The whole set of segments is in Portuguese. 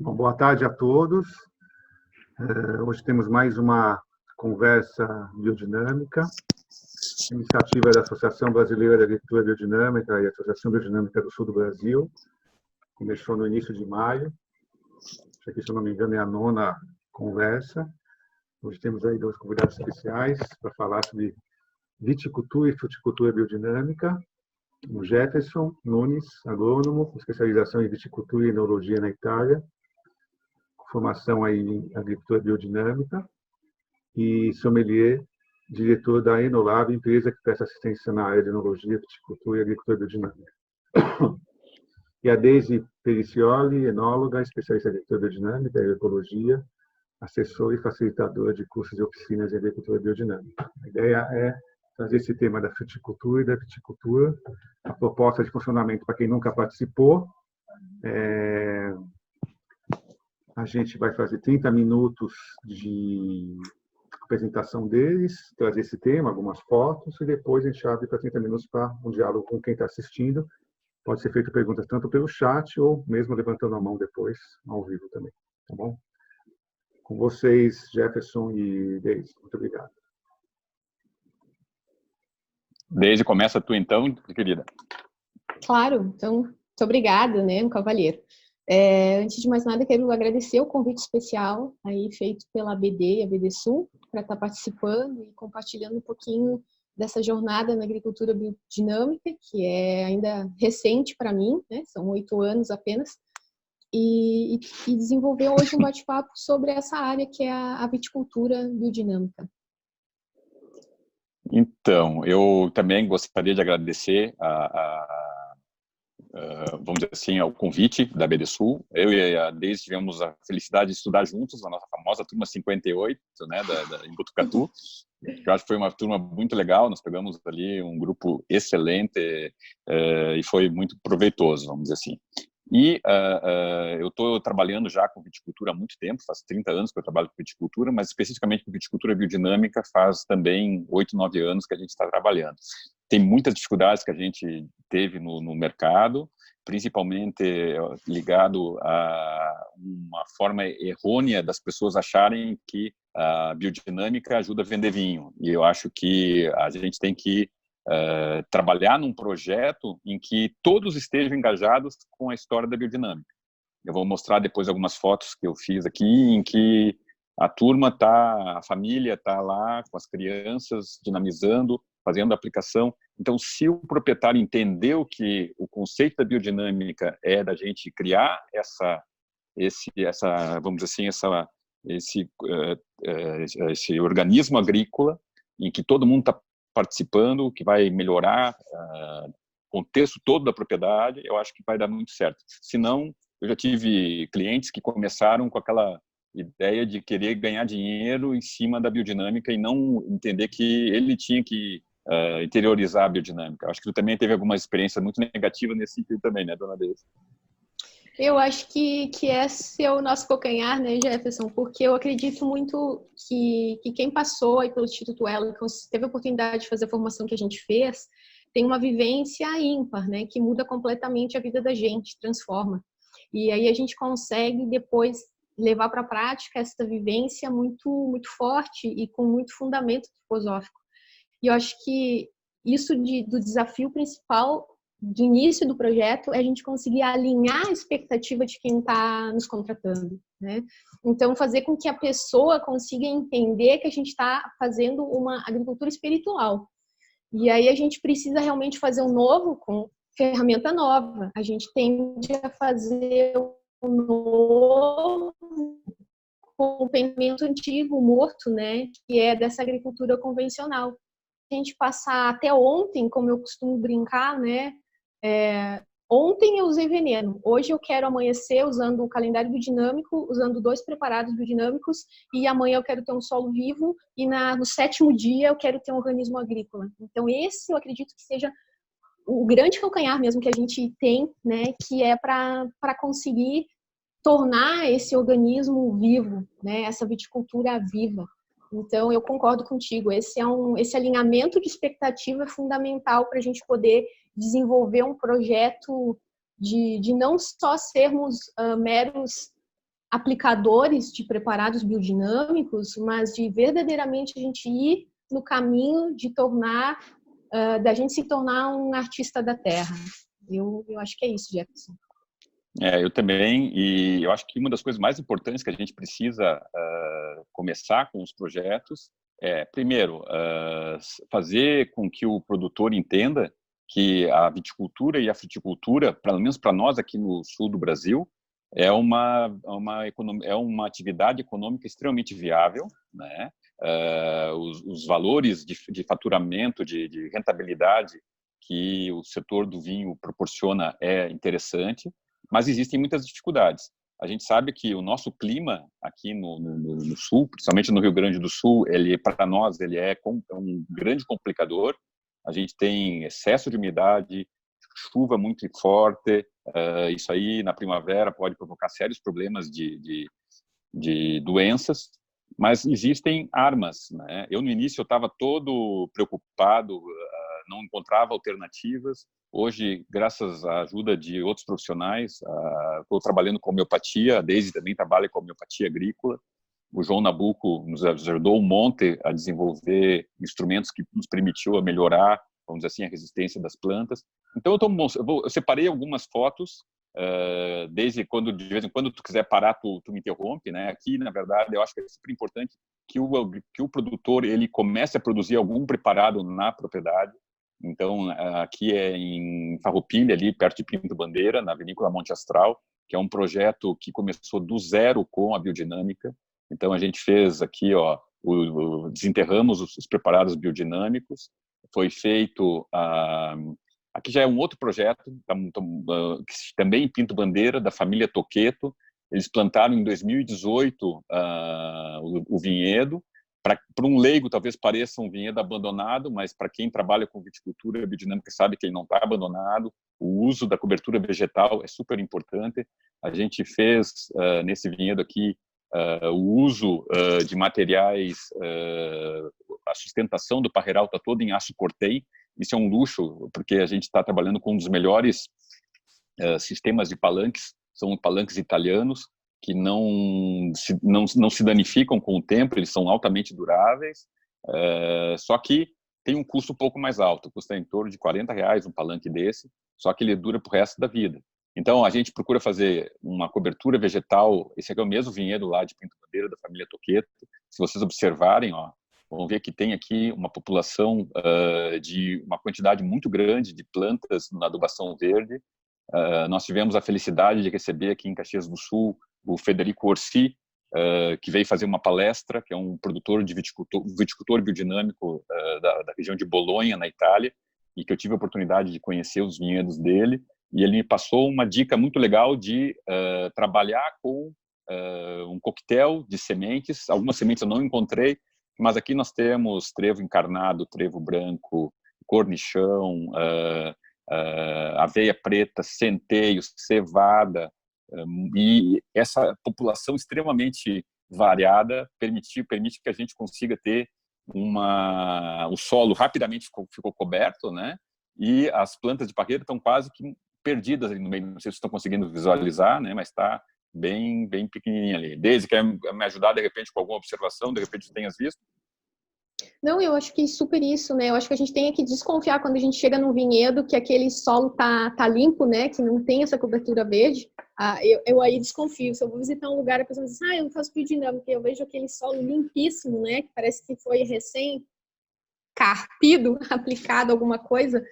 Bom, boa tarde a todos. Hoje temos mais uma conversa biodinâmica, iniciativa da Associação Brasileira de Agricultura Biodinâmica e Associação Biodinâmica do Sul do Brasil. Começou no início de maio. Isso aqui, se eu não me engano, é a 9ª conversa. Hoje temos aí 2 convidados especiais para falar sobre viticultura e fruticultura biodinâmica. O Jefferson Nunes, agrônomo, com especialização em viticultura e enologia na Itália, formação aí em agricultura biodinâmica, e sommelier, diretor da Enolab, empresa que presta assistência na área de enologia, viticultura e agricultura biodinâmica. E a Deise Pericioli, enóloga, especialista em agricultura biodinâmica e ecologia, assessora e facilitadora de cursos e oficinas de agricultura biodinâmica. A ideia é trazer esse tema da fruticultura e da viticultura. A proposta de funcionamento, para quem nunca participou, a gente vai fazer 30 minutos de apresentação deles, trazer esse tema, algumas fotos, e depois a gente abre para 30 minutos para um diálogo com quem está assistindo. Pode ser feito perguntas tanto pelo chat ou mesmo levantando a mão depois, ao vivo também. Tá bom? Com vocês, Jefferson e Deise. Muito obrigado. Deise, começa tu então, querida. Claro, então, muito obrigada, né, um cavalheiro. Antes de mais nada, quero agradecer o convite especial aí feito pela ABD e a ABD Sul para estar participando e compartilhando um pouquinho dessa jornada na agricultura biodinâmica, que é ainda recente para mim, né, são 8 anos apenas, e desenvolver hoje um bate-papo sobre essa área que é a viticultura biodinâmica. Então, eu também gostaria de agradecer vamos dizer assim, ao convite da BD Sul. Eu e a Deise tivemos a felicidade de estudar juntos, a nossa famosa turma 58, né, em Botucatu. Eu acho que foi uma turma muito legal, nós pegamos ali um grupo excelente e foi muito proveitoso, vamos dizer assim. E eu estou trabalhando já com viticultura há muito tempo, faz 30 anos que eu trabalho com viticultura, mas especificamente com viticultura biodinâmica faz também 8, 9 anos que a gente está trabalhando. Tem muitas dificuldades que a gente teve no mercado, principalmente ligado a uma forma errônea das pessoas acharem que a biodinâmica ajuda a vender vinho. E eu acho que a gente tem que trabalhar num projeto em que todos estejam engajados com a história da biodinâmica. Eu vou mostrar depois algumas fotos que eu fiz aqui, em que a turma a família está lá com as crianças, dinamizando, fazendo a aplicação. Então, se o proprietário entendeu que o conceito da biodinâmica é da gente criar vamos dizer assim, esse organismo agrícola em que todo mundo está participando, que vai melhorar o contexto todo da propriedade, eu acho que vai dar muito certo. Se não, eu já tive clientes que começaram com aquela ideia de querer ganhar dinheiro em cima da biodinâmica e não entender que ele tinha que interiorizar a biodinâmica. Acho que tu também teve alguma experiência muito negativa nesse sentido também, né, dona Deise? Eu acho que esse é o nosso calcanhar, né, Jefferson? Porque eu acredito muito que quem passou aí pelo Instituto Wellcome, teve a oportunidade de fazer a formação que a gente fez, tem uma vivência ímpar, né, que muda completamente a vida da gente, transforma. E aí a gente consegue depois levar para a prática essa vivência muito, muito forte e com muito fundamento filosófico. E eu acho que isso do desafio principal do início do projeto é a gente conseguir alinhar a expectativa de quem está nos contratando, né? Então, fazer com que a pessoa consiga entender que a gente está fazendo uma agricultura espiritual. E aí a gente precisa realmente fazer um novo com ferramenta nova. A gente tende a fazer um novo com o pensamento antigo, morto, né? Que é dessa agricultura convencional. A gente passar até ontem, como eu costumo brincar, né? Ontem eu usei veneno, hoje eu quero amanhecer usando o calendário biodinâmico, usando 2 preparados biodinâmicos, e amanhã eu quero ter um solo vivo, e no 7º dia eu quero ter um organismo agrícola. Então esse eu acredito que seja o grande calcanhar mesmo que a gente tem, né, que é para conseguir tornar esse organismo vivo, né, essa viticultura viva. Então, eu concordo contigo, esse alinhamento de expectativa é fundamental para a gente poder desenvolver um projeto de não só sermos meros aplicadores de preparados biodinâmicos, mas de verdadeiramente a gente ir no caminho de tornar, da gente se tornar um artista da terra. Eu acho que é isso, Jefferson. Eu também, e eu acho que uma das coisas mais importantes que a gente precisa começar com os projetos é, primeiro, fazer com que o produtor entenda que a viticultura e a fruticultura, pelo menos para nós aqui no sul do Brasil, é uma atividade econômica extremamente viável, né? Os valores de faturamento, de rentabilidade que o setor do vinho proporciona é interessante, mas existem muitas dificuldades. A gente sabe que o nosso clima aqui no sul, principalmente no Rio Grande do Sul, para nós ele é um grande complicador. A gente tem excesso de umidade, chuva muito forte, isso aí na primavera pode provocar sérios problemas de doenças, mas existem armas, né? Eu no início eu estava todo preocupado, não encontrava alternativas. Hoje, graças à ajuda de outros profissionais, estou trabalhando com homeopatia, a Deise também trabalha com homeopatia agrícola. O João Nabuco nos ajudou um monte a desenvolver instrumentos que nos permitiu a melhorar, vamos dizer assim, a resistência das plantas. Então, eu separei algumas fotos, desde quando, de vez em quando, tu quiser parar, tu me interrompe, né? Aqui, na verdade, eu acho que é super importante que o produtor ele comece a produzir algum preparado na propriedade. Então, aqui é em Farroupilha, ali perto de Pinto Bandeira, na Vinícola Monte Astral, que é um projeto que começou do zero com a biodinâmica. Então, a gente fez aqui, desenterramos os preparados biodinâmicos, foi feito... aqui já é um outro projeto, também em Pinto Bandeira, da família Toqueto. Eles plantaram em 2018 o vinhedo. Para um leigo, talvez pareça um vinhedo abandonado, mas para quem trabalha com viticultura biodinâmica sabe que ele não está abandonado. O uso da cobertura vegetal é super importante. A gente fez, nesse vinhedo aqui, o uso de materiais, a sustentação do parreiral está toda em aço cortei. Isso é um luxo, porque a gente está trabalhando com um dos melhores sistemas de palanques, são palanques italianos, que não se danificam com o tempo, eles são altamente duráveis, só que tem um custo um pouco mais alto, custa em torno de R$40 um palanque desse, só que ele dura para o resto da vida. Então, a gente procura fazer uma cobertura vegetal, esse aqui é o mesmo vinhedo lá de Pinto Bandeira, da família Toqueto. Se vocês observarem, vão ver que tem aqui uma população de uma quantidade muito grande de plantas na adubação verde. Nós tivemos a felicidade de receber aqui em Caxias do Sul o Federico Orsi, que veio fazer uma palestra, que é um produtor de viticultor biodinâmico da região de Bolonha, na Itália, e que eu tive a oportunidade de conhecer os vinhedos dele, e ele me passou uma dica muito legal de trabalhar com um coquetel de sementes. Algumas sementes eu não encontrei, mas aqui nós temos trevo encarnado, trevo branco, cornichão, aveia preta, centeio, cevada, e essa população extremamente variada permite que a gente consiga ter o solo rapidamente ficou coberto, né? E as plantas de parreira estão quase que perdidas ali no meio. Não sei se estão conseguindo visualizar, né? Mas está bem pequenininha ali. Desde quer me ajudar de repente com alguma observação, de repente tenhas visto? Não, eu acho que super isso, né? Eu acho que a gente tem que desconfiar quando a gente chega num vinhedo que aquele solo tá limpo, né? Que não tem essa cobertura verde. Eu aí desconfio. Se eu vou visitar um lugar, a pessoa diz, eu não faço biodinâmica, eu vejo aquele solo limpíssimo, né? Que parece que foi recém-carpido, aplicado alguma coisa.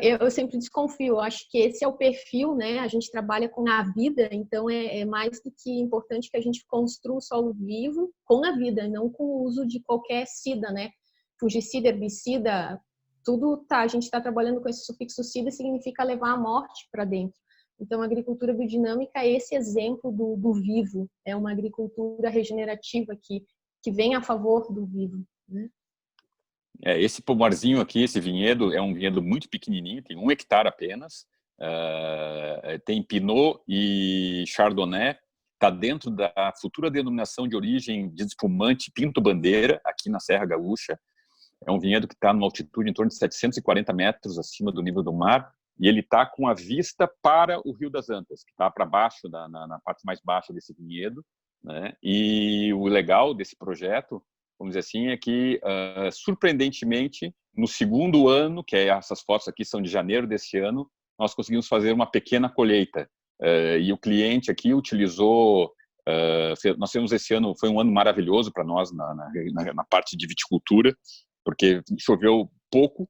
Eu sempre desconfio. Eu acho que esse é o perfil, né? A gente trabalha com a vida, então é mais do que importante que a gente construa o solo vivo com a vida, não com o uso de qualquer sida, né? Fungicida, herbicida, tudo tá. A gente está trabalhando com esse sufixo sida, significa levar a morte para dentro. Então, a agricultura biodinâmica é esse exemplo do vivo, é uma agricultura regenerativa que vem a favor do vivo, né? Esse pomarzinho aqui, esse vinhedo, é um vinhedo muito pequenininho, tem 1 hectare apenas, tem Pinot e Chardonnay, está dentro da futura denominação de origem de espumante Pinto Bandeira, aqui na Serra Gaúcha. É um vinhedo que está numa altitude em torno de 740 metros acima do nível do mar, e ele está com a vista para o Rio das Antas, que está para baixo, na parte mais baixa desse vinhedo, né? E o legal desse projeto, vamos dizer assim, é que, surpreendentemente, no segundo ano, que essas fotos aqui são de janeiro desse ano, nós conseguimos fazer uma pequena colheita. E o cliente aqui utilizou... nós temos esse ano, foi um ano maravilhoso para nós na parte de viticultura, porque choveu pouco,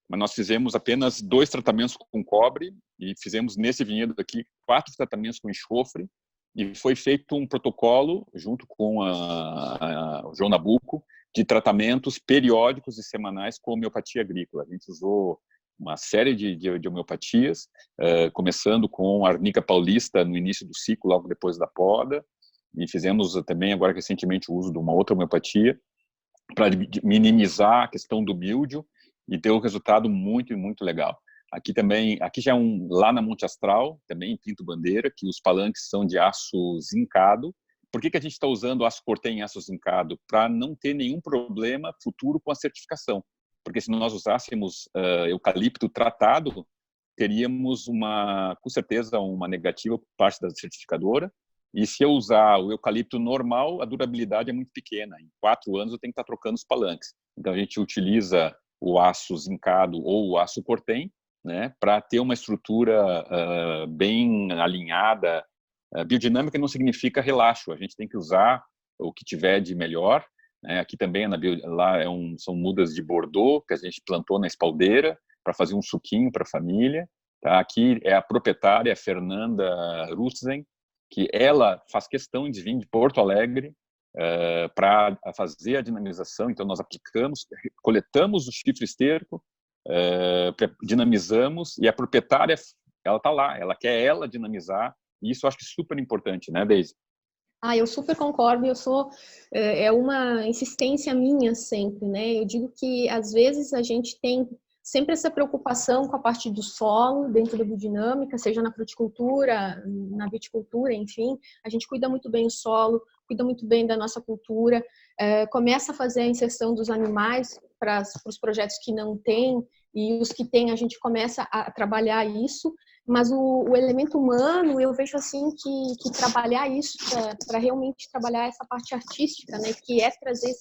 mas nós fizemos apenas 2 tratamentos com cobre e fizemos nesse vinhedo aqui 4 tratamentos com enxofre, e foi feito um protocolo junto com o João Nabuco de tratamentos periódicos e semanais com homeopatia agrícola. A gente usou uma série de homeopatias, começando com a arnica paulista no início do ciclo, logo depois da poda, e fizemos também agora recentemente o uso de uma outra homeopatia para minimizar a questão do míldio, e deu um resultado muito, muito legal. Aqui já é lá na Monte Astral, também em Pinto Bandeira, que os palanques são de aço zincado. Por que a gente está usando aço cortém em aço zincado? Para não ter nenhum problema futuro com a certificação. Porque se nós usássemos eucalipto tratado, teríamos com certeza uma negativa por parte da certificadora. E se eu usar o eucalipto normal, a durabilidade é muito pequena. Em 4 anos eu tenho que estar trocando os palanques. Então a gente utiliza o aço zincado ou o aço cortém, né, para ter uma estrutura bem alinhada. Biodinâmica não significa relaxo, a gente tem que usar o que tiver de melhor, né? Aqui também são mudas de Bordeaux que a gente plantou na espaldeira para fazer um suquinho para a família. Tá? Aqui é a proprietária Fernanda Rutzen, que ela faz questão de vir de Porto Alegre para fazer a dinamização. Então nós coletamos o chifre esterco, dinamizamos, e a proprietária, ela está lá, ela quer dinamizar, e isso eu acho que é super importante, né, Deise? Eu super concordo, é uma insistência minha sempre, né? Eu digo que às vezes a gente tem sempre essa preocupação com a parte do solo dentro da biodinâmica, seja na fruticultura, na viticultura, enfim, a gente cuida muito bem do solo, cuida muito bem da nossa cultura, começa a fazer a inserção dos animais para os projetos que não têm, e os que têm a gente começa a trabalhar isso, mas o elemento humano, eu vejo assim que trabalhar isso para realmente trabalhar essa parte artística, né, que é trazer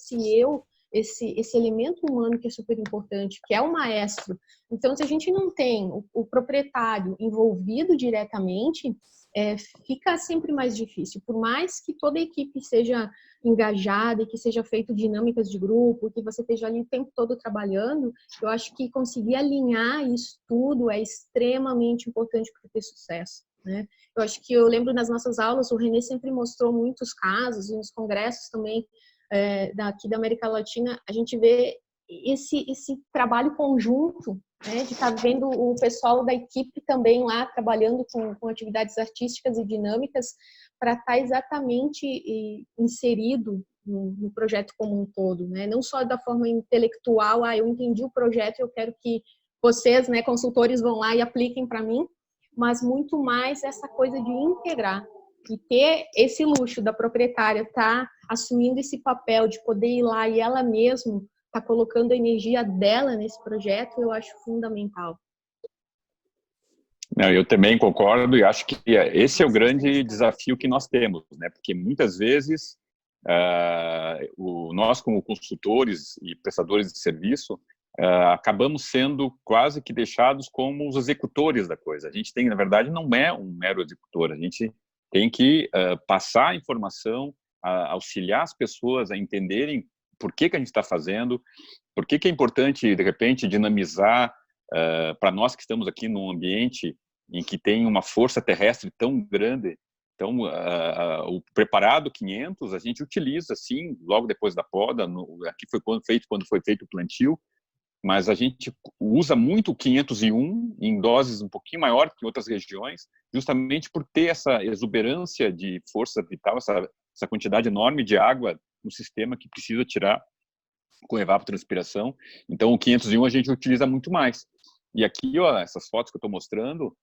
esse elemento humano que é super importante, que é o maestro. Então, se a gente não tem o proprietário envolvido diretamente, fica sempre mais difícil. Por mais que toda a equipe seja engajada e que seja feito dinâmicas de grupo, que você esteja ali o tempo todo trabalhando, eu acho que conseguir alinhar isso tudo é extremamente importante para ter sucesso, né? Eu lembro nas nossas aulas, o René sempre mostrou muitos casos, e nos congressos também, daqui da América Latina, a gente vê esse trabalho conjunto, né, de estar vendo o pessoal da equipe também lá trabalhando com atividades artísticas e dinâmicas para estar exatamente inserido no projeto como um todo, né? Não só da forma intelectual, eu entendi o projeto, eu quero que vocês, né, consultores, vão lá e apliquem para mim, mas muito mais essa coisa de integrar e ter esse luxo da proprietária estar assumindo esse papel de poder ir lá e ela mesma tá colocando a energia dela nesse projeto, eu acho fundamental. Eu também concordo, e acho que esse é o grande desafio que nós temos, né? Porque muitas vezes nós, como consultores e prestadores de serviço, acabamos sendo quase que deixados como os executores da coisa. A gente na verdade, não é um mero executor, a gente tem que passar a informação, auxiliar as pessoas a entenderem por que a gente está fazendo, por que é importante, de repente, dinamizar para nós que estamos aqui num ambiente em que tem uma força terrestre tão grande. Então, o preparado 500 a gente utiliza, sim, logo depois da poda, aqui foi quando foi feito o plantio, mas a gente usa muito o 501 em doses um pouquinho maior que em outras regiões, justamente por ter essa exuberância de força vital, essa quantidade enorme de água no sistema que precisa tirar com evapotranspiração. Então, o 501 a gente utiliza muito mais. E aqui, essas fotos que eu estou mostrando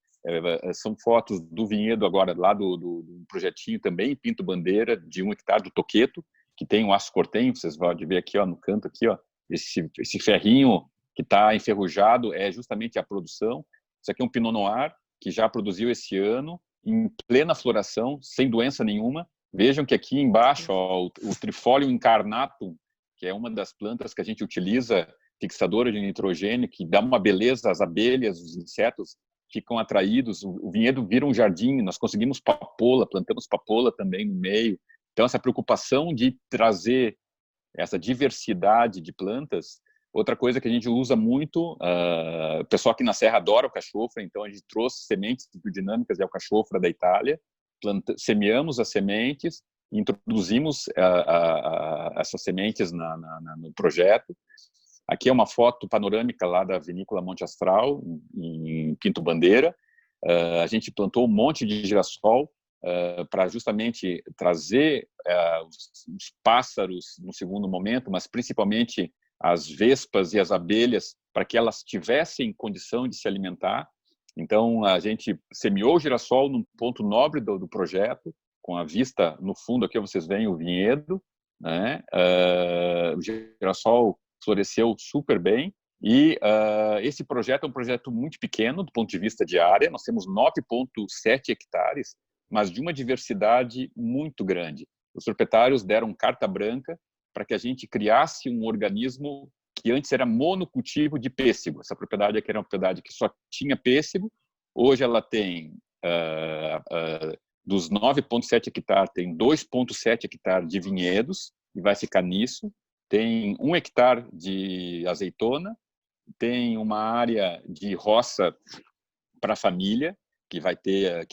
são fotos do vinhedo agora, lá do projetinho também, Pinto Bandeira, de 1 hectare do Toqueto, que tem um aço cortem, vocês podem ver aqui no canto, aqui, esse ferrinho que está enferrujado é justamente a produção. Isso aqui é um Pinot Noir que já produziu esse ano, em plena floração, sem doença nenhuma. Vejam que aqui embaixo, ó, o Trifolium incarnatum, que é uma das plantas que a gente utiliza, fixadora de nitrogênio, que dá uma beleza, as abelhas, os insetos ficam atraídos, o vinhedo vira um jardim, nós conseguimos papoula, plantamos papoula também no meio. Então, essa preocupação de trazer essa diversidade de plantas. Outra coisa que a gente usa muito, o pessoal aqui na Serra adora alcachofra, então a gente trouxe sementes biodinâmicas de alcachofra da Itália, semeamos as sementes, introduzimos essas sementes no projeto. Aqui é uma foto panorâmica lá da vinícola Monte Astral, em Pinto Bandeira. A gente plantou um monte de girassol para justamente trazer os pássaros no segundo momento, mas principalmente as vespas e as abelhas, para que elas tivessem condição de se alimentar. Então, a gente semeou o girassol num ponto nobre do projeto, com a vista, no fundo, aqui vocês veem o vinhedo, né? O girassol floresceu super bem, e esse projeto é um projeto muito pequeno, do ponto de vista de área. Nós temos 9,7 hectares, mas de uma diversidade muito grande. Os proprietários deram carta branca para que a gente criasse um organismo que antes era monocultivo de pêssego. Essa propriedade aqui era uma propriedade que só tinha pêssego. Hoje ela tem, dos 9,7 hectares, tem 2,7 hectares de vinhedos, e vai ficar nisso. Tem 1 hectare de azeitona, tem uma área de roça para a família, que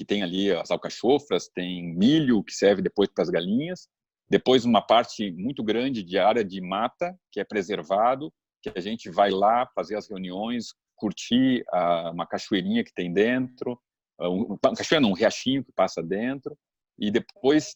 tem ali as alcachofras, tem milho, que serve depois para as galinhas. Depois, uma parte muito grande de área de mata, que é preservado, que a gente vai lá fazer as reuniões, curtir uma cachoeirinha que tem dentro, um riachinho que passa dentro. E depois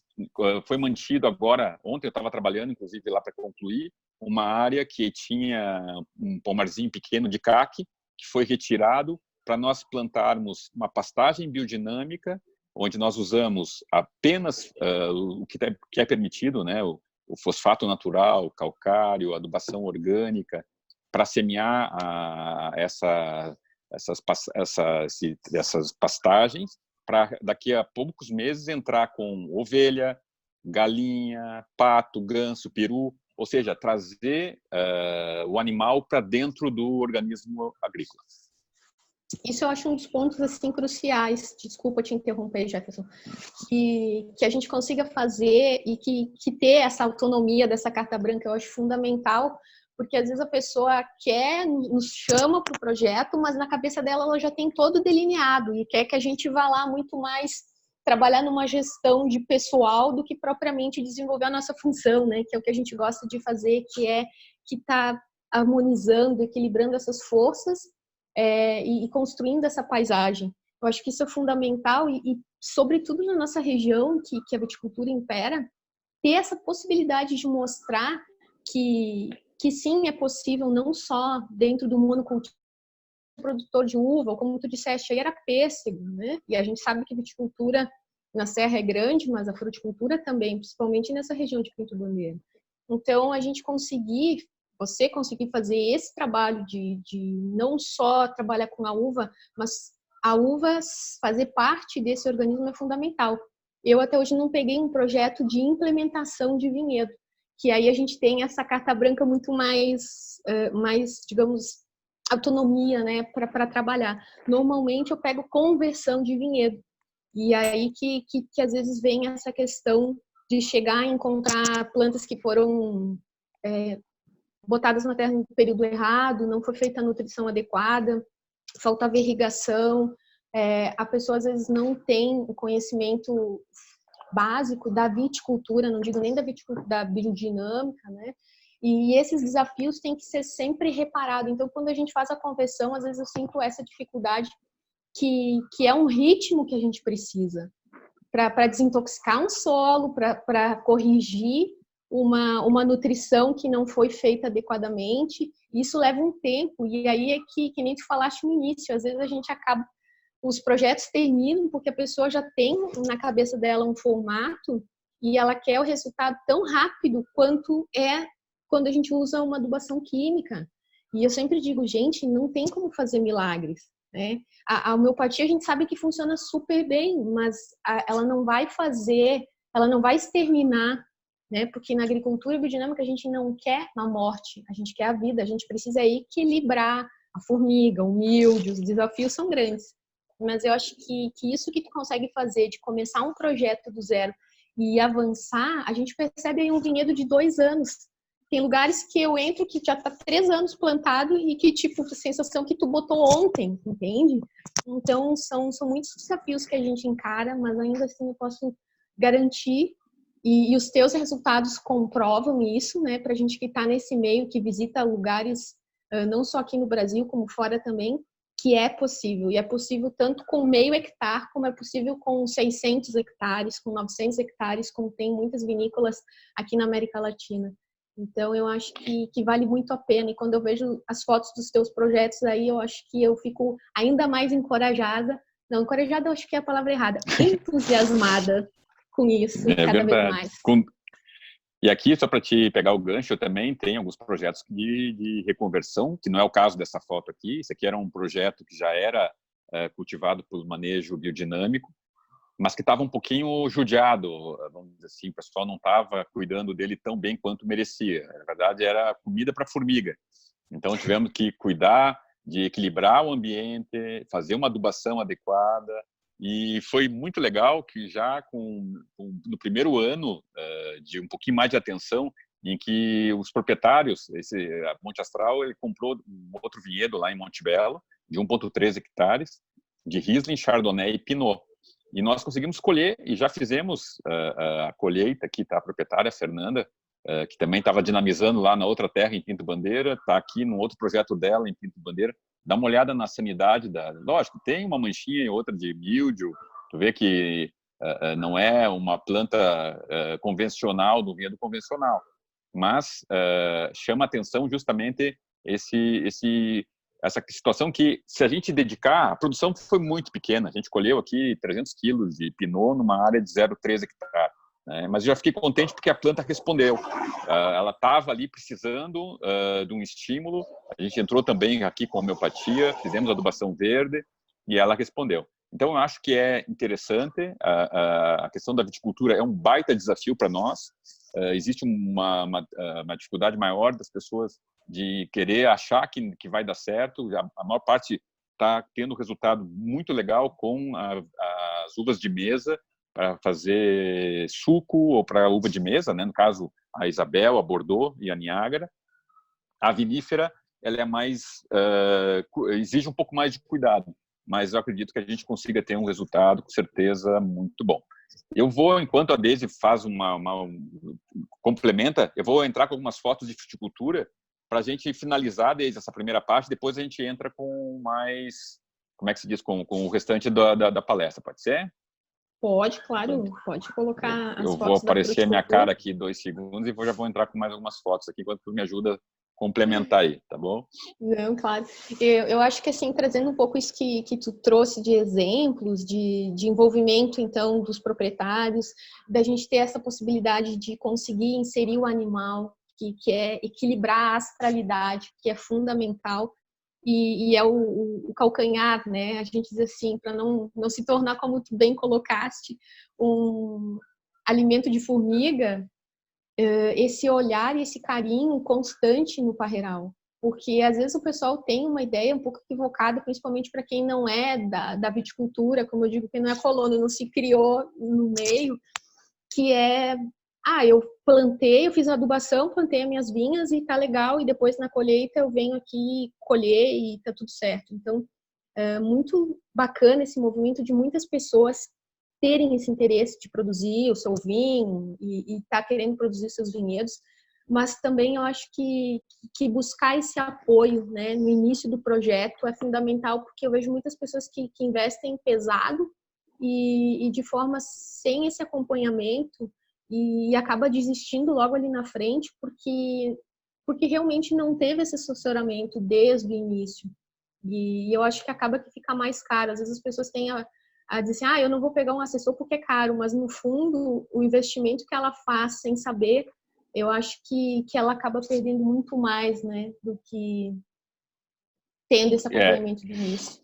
foi mantido agora, ontem eu estava trabalhando, inclusive, lá para concluir, uma área que tinha um pomarzinho pequeno de caque, que foi retirado para nós plantarmos uma pastagem biodinâmica, onde nós usamos apenas o que é permitido, né, o fosfato natural, calcário, adubação orgânica, para semear essas pastagens, para daqui a poucos meses entrar com ovelha, galinha, pato, ganso, peru, ou seja, trazer o animal para dentro do organismo agrícola. Isso eu acho um dos pontos assim cruciais, desculpa te interromper, Jefferson, que a gente consiga fazer e que ter essa autonomia dessa carta branca eu acho fundamental, porque às vezes a pessoa nos chama para o projeto, mas na cabeça dela ela já tem todo delineado e quer que a gente vá lá muito mais trabalhar numa gestão de pessoal do que propriamente desenvolver a nossa função, né? Que é o que a gente gosta de fazer, que tá harmonizando, equilibrando essas forças e construindo essa paisagem. Eu acho que isso é fundamental e sobretudo na nossa região, que a viticultura impera, ter essa possibilidade de mostrar que sim, é possível, não só dentro do monocultivo produtor de uva, ou como tu disseste, aí era pêssego, né? E a gente sabe que a viticultura na Serra é grande, mas a fruticultura também, principalmente nessa região de Pinto Bandeira. Então, você conseguir fazer esse trabalho de não só trabalhar com a uva, mas a uva fazer parte desse organismo é fundamental. Eu até hoje não peguei um projeto de implementação de vinhedo, que aí a gente tem essa carta branca muito mais digamos, autonomia, né, para trabalhar. Normalmente eu pego conversão de vinhedo, e aí que às vezes vem essa questão de chegar e encontrar plantas que foram botadas na terra no período errado, não foi feita a nutrição adequada, faltava irrigação, a pessoa às vezes não tem o conhecimento básico da viticultura, não digo nem da biodinâmica, né? E esses desafios têm que ser sempre reparados. Então, quando a gente faz a conversão, às vezes eu sinto essa dificuldade que é um ritmo que a gente precisa para desintoxicar um solo, para corrigir uma nutrição que não foi feita adequadamente. Isso leva um tempo, e aí é que nem tu falaste no início, às vezes a gente acaba, os projetos terminam porque a pessoa já tem na cabeça dela um formato e ela quer o resultado tão rápido quanto é quando a gente usa uma adubação química. E eu sempre digo, gente, não tem como fazer milagres. né? A homeopatia a gente sabe que funciona super bem, mas ela não vai exterminar, né? Porque na agricultura biodinâmica a gente não quer a morte, a gente quer a vida, a gente precisa equilibrar a formiga, o mildio, os desafios são grandes. Mas eu acho que isso que tu consegue fazer, de começar um projeto do zero e avançar, a gente percebe aí um vinhedo de 2 anos. Tem lugares que eu entro que já está 3 anos plantado e que, tipo, a sensação que tu botou ontem, entende? Então, são muitos desafios que a gente encara, mas ainda assim eu posso garantir, e os teus resultados comprovam isso, né? Para a gente que está nesse meio, que visita lugares, não só aqui no Brasil, como fora também, que é possível. E é possível tanto com meio hectare, como é possível com 600 hectares, com 900 hectares, como tem muitas vinícolas aqui na América Latina. Então, eu acho que vale muito a pena. E quando eu vejo as fotos dos teus projetos aí, eu acho que eu fico ainda mais encorajada. Não, encorajada eu acho que é a palavra errada. Entusiasmada com isso, cada vez mais. E aqui, só para te pegar o gancho, eu também tenho alguns projetos de reconversão, que não é o caso dessa foto aqui. Esse aqui era um projeto que já era cultivado por manejo biodinâmico, mas que estava um pouquinho judiado, vamos dizer assim, o pessoal não estava cuidando dele tão bem quanto merecia. Na verdade, era comida para formiga. Então, tivemos que cuidar de equilibrar o ambiente, fazer uma adubação adequada, e foi muito legal que já no primeiro ano de um pouquinho mais de atenção, em que os proprietários, a Monte Astral, ele comprou um outro vinhedo lá em Monte Belo, de 1,3 hectares, de Riesling, Chardonnay e Pinot. E nós conseguimos colher, e já fizemos a colheita. Aqui está a proprietária, a Fernanda, que também estava dinamizando lá na outra terra, em Pinto Bandeira, está aqui no outro projeto dela, em Pinto Bandeira. Dá uma olhada na sanidade lógico, tem uma manchinha e outra de mildio, tu vê que não é uma planta convencional, do vinhedo convencional, mas chama atenção justamente essa situação que, se a gente dedicar, a produção foi muito pequena. A gente colheu aqui 300 quilos de Pinot numa área de 0,3 hectare. Mas eu já fiquei contente porque a planta respondeu. Ela estava ali precisando de um estímulo. A gente entrou também aqui com homeopatia, fizemos adubação verde e ela respondeu. Então, eu acho que é interessante. A questão da viticultura é um baita desafio para nós. Existe uma dificuldade maior das pessoas de querer achar que vai dar certo. A maior parte está tendo resultado muito legal com as uvas de mesa, para fazer suco, ou para uva de mesa, né? No caso, a Isabel, a Bordeaux e a Niágara. A vinífera, ela é mais, exige um pouco mais de cuidado, mas eu acredito que a gente consiga ter um resultado, com certeza, muito bom. Eu vou, enquanto a Deise faz complementa, eu vou entrar com algumas fotos de fruticultura para a gente finalizar desde essa primeira parte, depois a gente entra com mais, como é que se diz, com o restante da palestra, pode ser? Pode, claro, pode colocar as fotos. Eu vou aparecer a minha cara aqui 2 segundos e já vou entrar com mais algumas fotos aqui, enquanto tu me ajuda a complementar aí, tá bom? Não, claro. Eu acho que, assim, trazendo um pouco isso que tu trouxe de exemplos, de envolvimento, então, dos proprietários, da gente ter essa possibilidade de conseguir inserir o animal, que é equilibrar a astralidade, que é fundamental, e é o calcanhar, né? A gente diz assim, para não se tornar, como tu bem colocaste, um alimento de formiga, esse olhar e esse carinho constante no parreiral. Porque às vezes o pessoal tem uma ideia um pouco equivocada, principalmente para quem não é da viticultura, como eu digo, quem não é colono, não se criou no meio, que é... eu plantei, eu fiz a adubação, plantei as minhas vinhas e tá legal, e depois na colheita eu venho aqui colher e tá tudo certo. Então, é muito bacana esse movimento de muitas pessoas terem esse interesse de produzir o seu vinho e tá querendo produzir seus vinhedos, mas também eu acho que buscar esse apoio, né, no início do projeto é fundamental, porque eu vejo muitas pessoas que investem pesado e de forma sem esse acompanhamento, e acaba desistindo logo ali na frente, porque realmente não teve esse assessoramento desde o início. E eu acho que acaba que fica mais caro. Às vezes as pessoas têm a dizer assim, eu não vou pegar um assessor porque é caro, mas no fundo o investimento que ela faz sem saber, eu acho que ela acaba perdendo muito mais, né, do que tendo esse acompanhamento do início.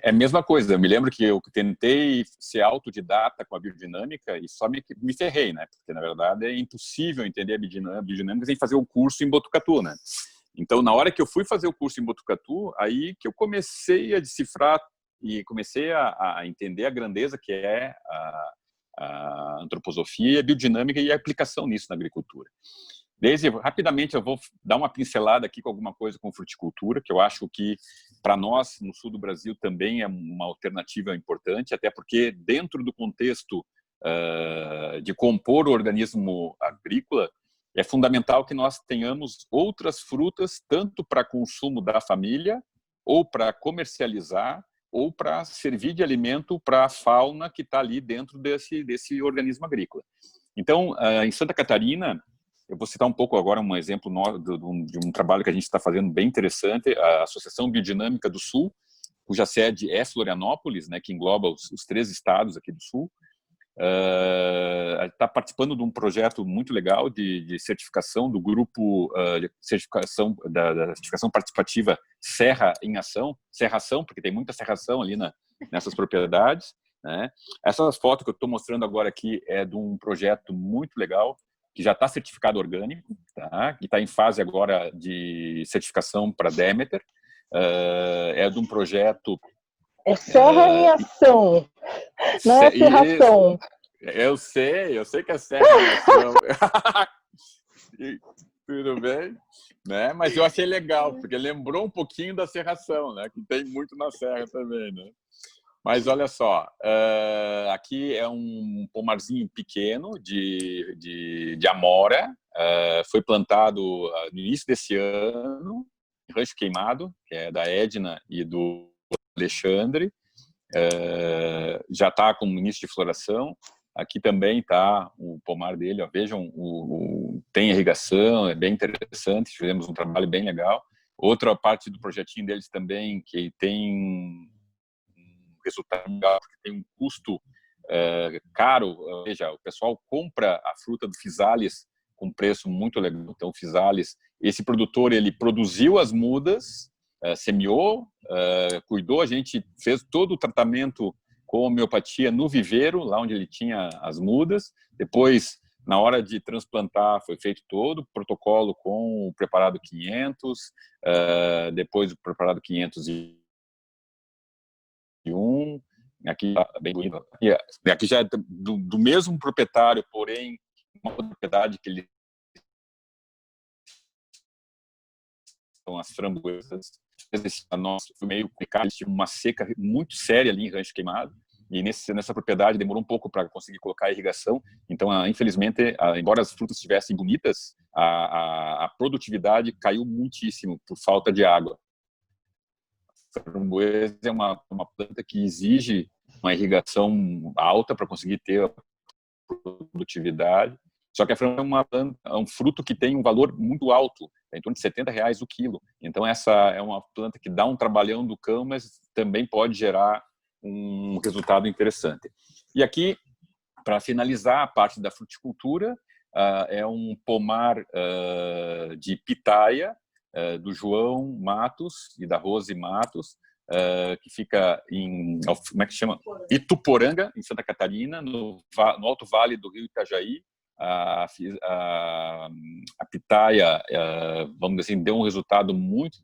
É a mesma coisa. Eu me lembro que eu tentei ser autodidata com a biodinâmica e só me ferrei, né? Porque, na verdade, é impossível entender a biodinâmica sem fazer o curso em Botucatu, né? Então, na hora que eu fui fazer o curso em Botucatu, aí que eu comecei a decifrar e comecei a entender a grandeza que é a antroposofia, a biodinâmica e a aplicação nisso na agricultura. Rapidamente, eu vou dar uma pincelada aqui com alguma coisa com fruticultura, que eu acho que, para nós, no sul do Brasil, também é uma alternativa importante, até porque, dentro do contexto de compor o organismo agrícola, é fundamental que nós tenhamos outras frutas, tanto para consumo da família, ou para comercializar, ou para servir de alimento para a fauna que está ali dentro desse organismo agrícola. Então, em Santa Catarina, eu vou citar um pouco agora um exemplo de um trabalho que a gente está fazendo bem interessante, a Associação Biodinâmica do Sul, cuja sede é Florianópolis, né, que engloba os 3 estados aqui do Sul. Está participando de um projeto muito legal de certificação do grupo de certificação da certificação participativa Serra em Ação, serração, porque tem muita serração ali nessas propriedades, né? Essa foto que eu estou mostrando agora aqui é de um projeto muito legal que já está certificado orgânico, tá? Que está em fase agora de certificação para Demeter. É de um projeto... É serra em ação, não é serração. Eu sei que é serra em ação. Tudo bem? Né? Mas eu achei legal, porque lembrou um pouquinho da serração, né? Que tem muito na serra também, né? Mas olha só, aqui é um pomarzinho pequeno de amora, foi plantado no início desse ano, em Rancho Queimado, que é da Edna e do Alexandre, já está com o início de floração. Aqui também está o pomar dele, ó, vejam, tem irrigação, é bem interessante, fizemos um trabalho bem legal. Outra parte do projetinho deles também, que tem resultado legal, porque tem um custo caro, veja, o pessoal compra a fruta do Physalis com preço muito legal. Então, o Physalis, esse produtor, ele produziu as mudas, semeou, cuidou, a gente fez todo o tratamento com homeopatia no viveiro, lá onde ele tinha as mudas. Depois, na hora de transplantar, foi feito todo o protocolo com o preparado 500, depois o preparado 501, aqui bem bonito. Aqui já é do mesmo proprietário, porém uma propriedade que ele são as framboesas. Nossa, foi meio complicado, tive uma seca muito séria ali em Rancho Queimado, e nessa propriedade demorou um pouco para conseguir colocar a irrigação. Então, infelizmente, embora as frutas estivessem bonitas, a produtividade caiu muitíssimo por falta de água. A framboesa é uma planta que exige uma irrigação alta para conseguir ter a produtividade. Só que a framboesa é um fruto que tem um valor muito alto, em torno de R$70 o quilo. Então, essa é uma planta que dá um trabalhão do cão, mas também pode gerar um resultado interessante. E aqui, para finalizar a parte da fruticultura, é um pomar de pitaia, do João Matos e da Rose Matos, que fica em, como é que chama? Ituporanga, em Santa Catarina, no Alto Vale do Rio Itajaí. A pitaia, vamos dizer assim, deu um resultado muito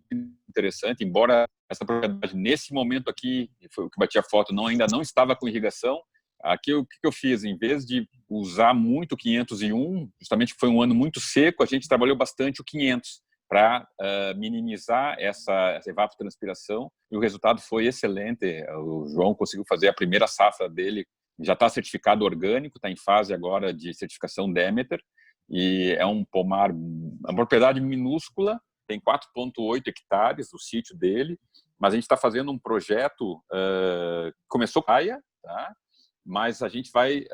interessante, embora essa propriedade, nesse momento aqui, foi o que bati a foto, ainda não estava com irrigação. Aqui, o que eu fiz? Em vez de usar muito o 501, justamente foi um ano muito seco, a gente trabalhou bastante o 500 para minimizar essa evapotranspiração, e o resultado foi excelente. O João conseguiu fazer a primeira safra dele, já está certificado orgânico, está em fase agora de certificação Demeter, e é um pomar, uma propriedade minúscula, tem 4,8 hectares o sítio dele, mas a gente está fazendo um projeto, começou com paia, tá? Mas a gente vai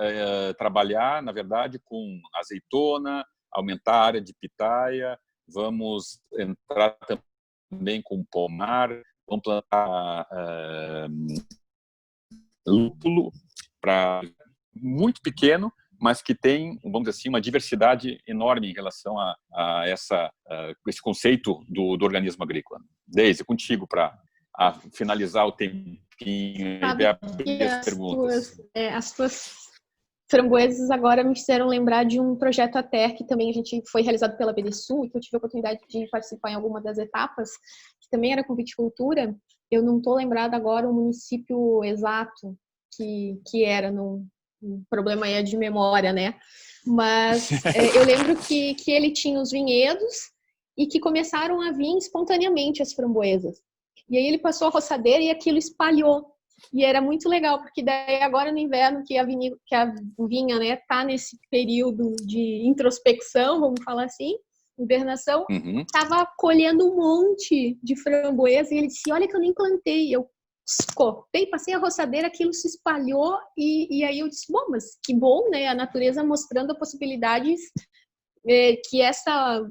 trabalhar, na verdade, com azeitona, aumentar a área de pitaia, vamos entrar também com pomar, vamos plantar lúpulo, para muito pequeno, mas que tem, vamos dizer assim, uma diversidade enorme em relação a esse conceito do organismo agrícola. Deise, contigo para a finalizar o tempinho e abrir as perguntas. As tuas framboesas agora me fizeram lembrar de um projeto ATER que também foi realizado pela BDSU e que eu tive a oportunidade de participar em alguma das etapas, que também era com viticultura. Eu não estou lembrada agora o município exato que era, no problema aí é de memória, né? Mas eu lembro que ele tinha os vinhedos e que começaram a vir espontaneamente as framboesas. E aí ele passou a roçadeira e aquilo espalhou. E era muito legal, porque daí agora no inverno que a vinha, né, tá nesse período de introspecção, vamos falar assim, hibernação, tava colhendo um monte de framboesa e ele disse, olha que eu nem plantei. Eu cortei, passei a roçadeira, aquilo se espalhou e aí eu disse, bom, mas que bom, né, a natureza mostrando as possibilidades que essa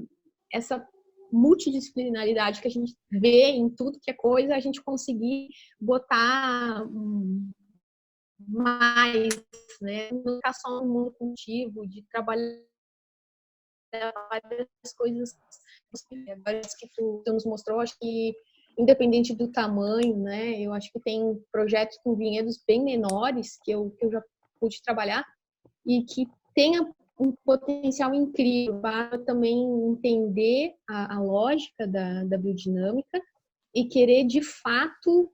multidisciplinaridade que a gente vê em tudo que é coisa, a gente conseguir botar mais, né? Não ficar só no monocultivo, de trabalhar várias coisas. Agora, isso que tu nos mostrou, acho que independente do tamanho, né? Eu acho que tem projetos com vinhedos bem menores que eu já pude trabalhar e que tenha um potencial incrível para também entender a lógica da biodinâmica e querer, de fato,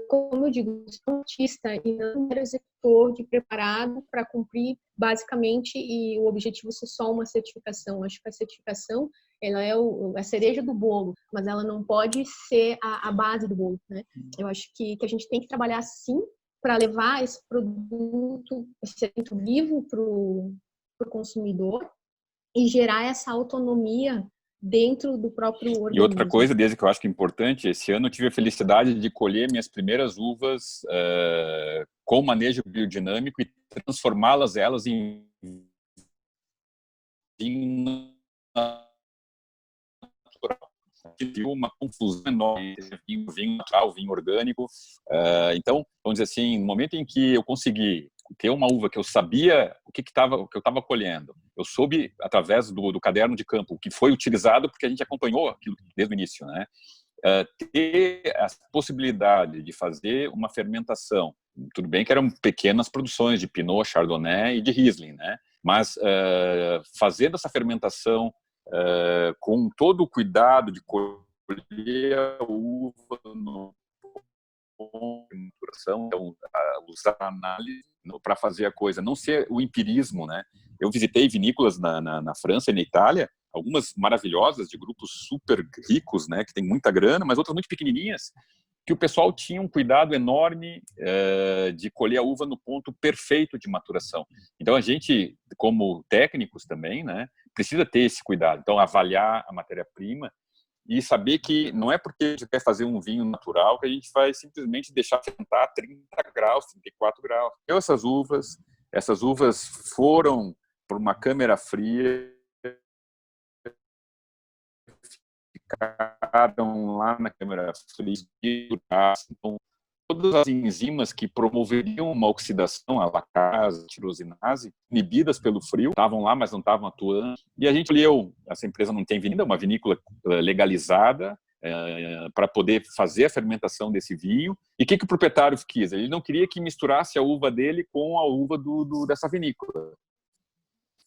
como eu digo, sou um artista e não um executor de preparado para cumprir basicamente, e o objetivo é só uma certificação. Acho que a certificação ela é a cereja do bolo, mas ela não pode ser a base do bolo, né? Eu acho que a gente tem que trabalhar sim para levar esse produto, esse evento vivo para o consumidor e gerar essa autonomia dentro do próprio organismo. E outra coisa, desde que eu acho que é importante, esse ano eu tive a felicidade de colher minhas primeiras uvas com manejo biodinâmico e transformá-las em vinho natural. Tive uma confusão enorme entre vinho natural, vinho orgânico. Então, vamos dizer assim, no momento em que eu consegui ter uma uva que eu sabia o que eu estava colhendo, eu soube através do caderno de campo o que foi utilizado, porque a gente acompanhou aquilo desde o início, né? Ter a possibilidade de fazer uma fermentação, tudo bem que eram pequenas produções de Pinot, Chardonnay e de Riesling, né? Mas fazendo essa fermentação com todo o cuidado de colher a uva no maturação, então, usar a análise para fazer a coisa, não ser o empirismo, né? Eu visitei vinícolas na França e na Itália, algumas maravilhosas, de grupos super ricos, né, que tem muita grana, mas outras muito pequenininhas, que o pessoal tinha um cuidado enorme de colher a uva no ponto perfeito de maturação. Então, a gente, como técnicos também, né, precisa ter esse cuidado. Então, avaliar a matéria-prima e saber que não é porque a gente quer fazer um vinho natural que a gente vai simplesmente deixar fermentar a 30 graus, 34 graus. Então, essas uvas foram por uma câmara fria, ficaram lá na câmara fria, então, todas as enzimas que promoveriam uma oxidação, a lactase, a tirosinase, inibidas pelo frio, estavam lá, mas não estavam atuando. E a gente escolheu, essa empresa não tem vinho, é uma vinícola legalizada, para poder fazer a fermentação desse vinho. E o que o proprietário quis? Ele não queria que misturasse a uva dele com a uva dessa vinícola.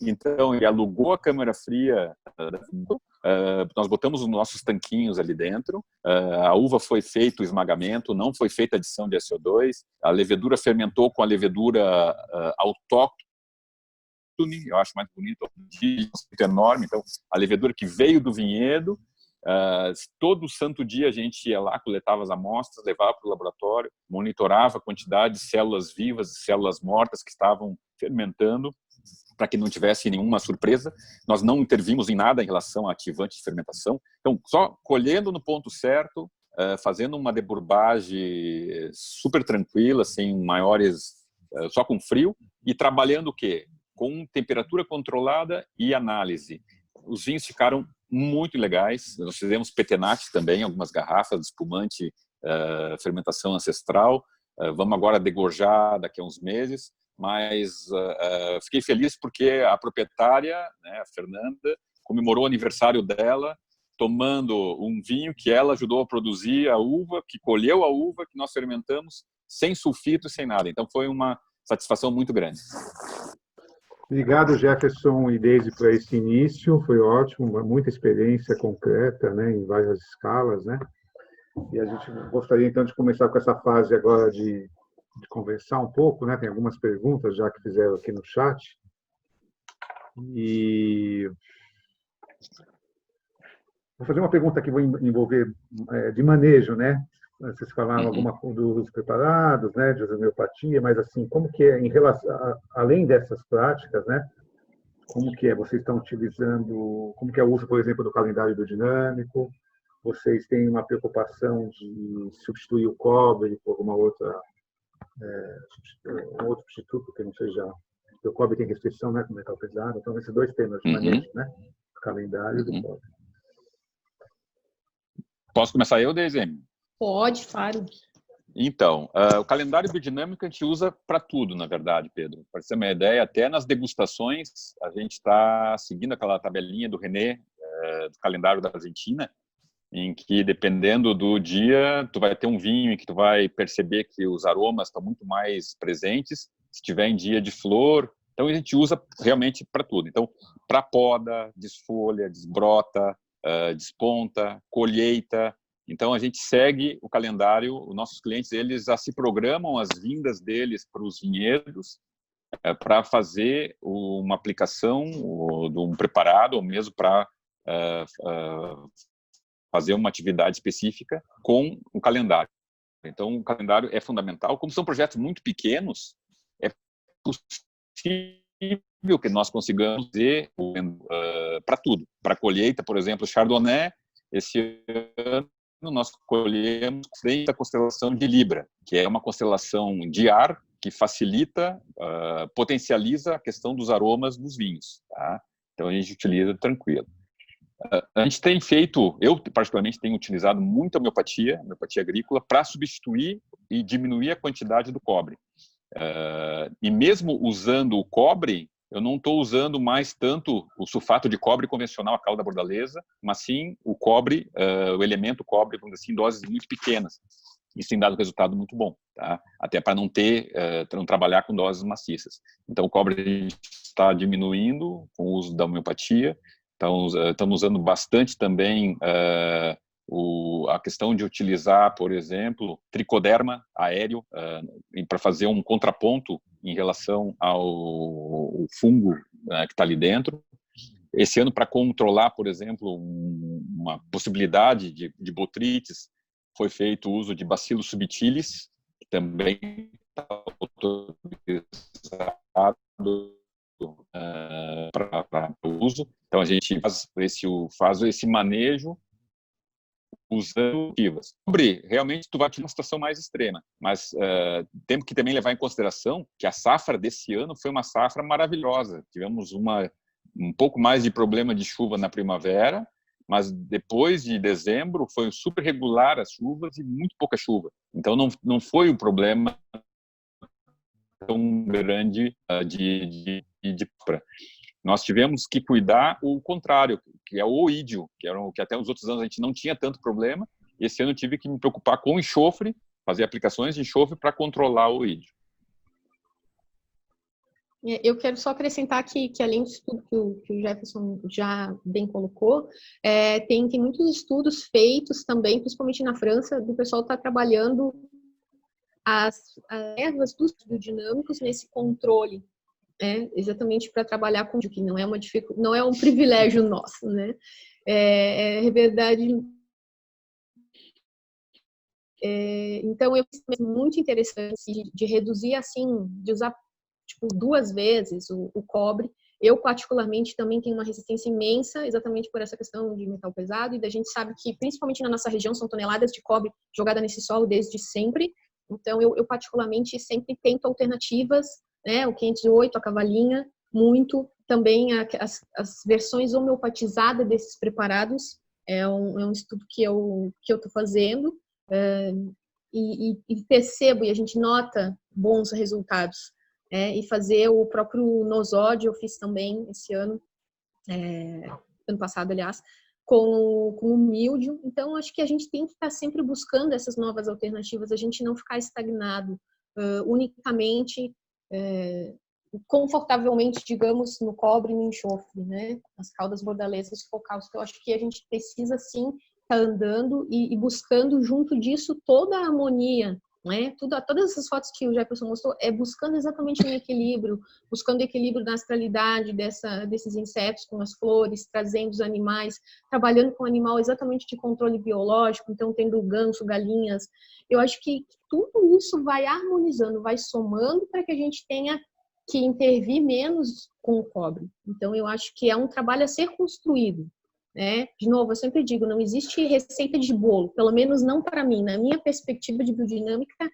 Então, ele alugou a câmara fria da vinícola. Nós botamos os nossos tanquinhos ali dentro, a uva foi feito o esmagamento, não foi feita adição de SO2, a levedura fermentou com a levedura autóctone, eu acho mais bonito, muito enorme, então a levedura que veio do vinhedo, todo santo dia a gente ia lá, coletava as amostras, levava para o laboratório, monitorava a quantidade de células vivas e células mortas que estavam fermentando, para que não tivesse nenhuma surpresa. Nós não intervimos em nada em relação a ativante de fermentação. Então, só colhendo no ponto certo, fazendo uma deburbagem super tranquila, sem maiores, só com frio, e trabalhando o quê? Com temperatura controlada e análise. Os vinhos ficaram muito legais. Nós fizemos petenate também, algumas garrafas de espumante, fermentação ancestral. Vamos agora degorjar daqui a uns meses. Mas fiquei feliz porque a proprietária, né, a Fernanda, comemorou o aniversário dela tomando um vinho que ela ajudou a produzir, a uva, que colheu a uva, que nós fermentamos, sem sulfito, sem nada. Então, foi uma satisfação muito grande. Obrigado, Jefferson e Deise, por esse início. Foi ótimo, muita experiência concreta, né, em várias escalas, né? E a gente gostaria, então, de começar com essa fase agora de conversar um pouco, né? Tem algumas perguntas já que fizeram aqui no chat. E vou fazer uma pergunta que vou envolver de manejo, né? Vocês falaram alguma coisa dos preparados, né, de homeopatia, mas assim, como que é em relação, além dessas práticas, né? Como que é? Vocês estão utilizando, como que é o uso, por exemplo, do calendário biodinâmico? Vocês têm uma preocupação de substituir o cobre por alguma outra, um outro substituto que não seja, porque o cobre tem restrição, né, com metal pesado. Então, esses dois temas de manejo, né? O calendário e do cobre. Posso começar eu, Deise? Pode, claro. Então, o calendário biodinâmico a gente usa para tudo, na verdade, Pedro. Para você ter uma ideia, até nas degustações, a gente está seguindo aquela tabelinha do René, do calendário da Argentina, em que, dependendo do dia, tu vai ter um vinho em que tu vai perceber que os aromas estão muito mais presentes, se tiver em dia de flor. Então, a gente usa realmente para tudo. Então, para poda, desfolha, desbrota, desponta, colheita. Então, a gente segue o calendário, os nossos clientes, eles já se programam as vindas deles para os vinhedos para fazer uma aplicação de um preparado, ou mesmo para fazer uma atividade específica com o calendário. Então, o calendário é fundamental. Como são projetos muito pequenos, é possível que nós consigamos fazer para tudo. Para a colheita, por exemplo, Chardonnay, esse ano, nós colhemos frente à constelação de Libra, que é uma constelação de ar que facilita, potencializa a questão dos aromas dos vinhos. Tá? Então, a gente utiliza tranquilo. A gente tem feito, eu particularmente tenho utilizado muito a homeopatia agrícola, para substituir e diminuir a quantidade do cobre. E mesmo usando o cobre, eu não estou usando mais tanto o sulfato de cobre convencional, a calda bordaleza, mas sim o cobre, o elemento cobre, vamos dizer assim, em doses muito pequenas. Isso tem dado resultado muito bom, tá? Até para não trabalhar com doses maciças. Então, o cobre a gente está diminuindo com o uso da homeopatia. Então, estamos usando bastante também a questão de utilizar, por exemplo, tricoderma aéreo para fazer um contraponto em relação ao fungo que está ali dentro. Esse ano, para controlar, por exemplo, uma possibilidade de botrites, foi feito o uso de Bacillus subtilis, que também está autorizado para uso. Então, a gente faz esse manejo usando ativas. Realmente, tu vai ter uma situação mais extrema, mas temos que também levar em consideração que a safra desse ano foi uma safra maravilhosa. Tivemos um pouco mais de problema de chuva na primavera, mas depois de dezembro foi super regular as chuvas e muito pouca chuva. Então, não foi um problema tão grande de nós tivemos que cuidar o contrário, que é o oídio, que até os outros anos a gente não tinha tanto problema. Esse ano eu tive que me preocupar com enxofre, fazer aplicações de enxofre para controlar o oídio. Eu quero só acrescentar que além disso tudo que o Jefferson já bem colocou, tem muitos estudos feitos também, principalmente na França, do pessoal estar trabalhando as ervas dos biodinâmicos nesse controle, exatamente para trabalhar com o que não é um privilégio nosso, né? É verdade. Então, eu acho muito interessante de reduzir assim, de usar tipo 2 vezes o cobre. Eu, particularmente, também tenho uma resistência imensa, exatamente por essa questão de metal pesado, e da gente sabe que, principalmente na nossa região, são toneladas de cobre jogada nesse solo desde sempre. Então, eu particularmente, sempre tento alternativas, né? O 508, a cavalinha, muito. Também as versões homeopatizadas desses preparados, é um estudo que eu estou fazendo, e percebo, e a gente nota bons resultados. E fazer o próprio nosódio eu fiz também esse ano, ano passado, aliás, com o míldio. Então, acho que a gente tem que estar sempre buscando essas novas alternativas, a gente não ficar estagnado unicamente, confortavelmente, digamos, no cobre e no enxofre, né? As caudas bordalesas focais. Eu acho que a gente precisa, sim, estar andando e buscando junto disso toda a harmonia, né? Todas essas fotos que o Jefferson mostrou buscando exatamente um equilíbrio, buscando equilíbrio na astralidade desses insetos com as flores, trazendo os animais, trabalhando com o animal exatamente de controle biológico, então tendo ganso, galinhas. Eu acho que tudo isso vai harmonizando, vai somando para que a gente tenha que intervir menos com o cobre. Então, eu acho que é um trabalho a ser construído, né? De novo, eu sempre digo, não existe receita de bolo, pelo menos não para mim. Na minha perspectiva de biodinâmica,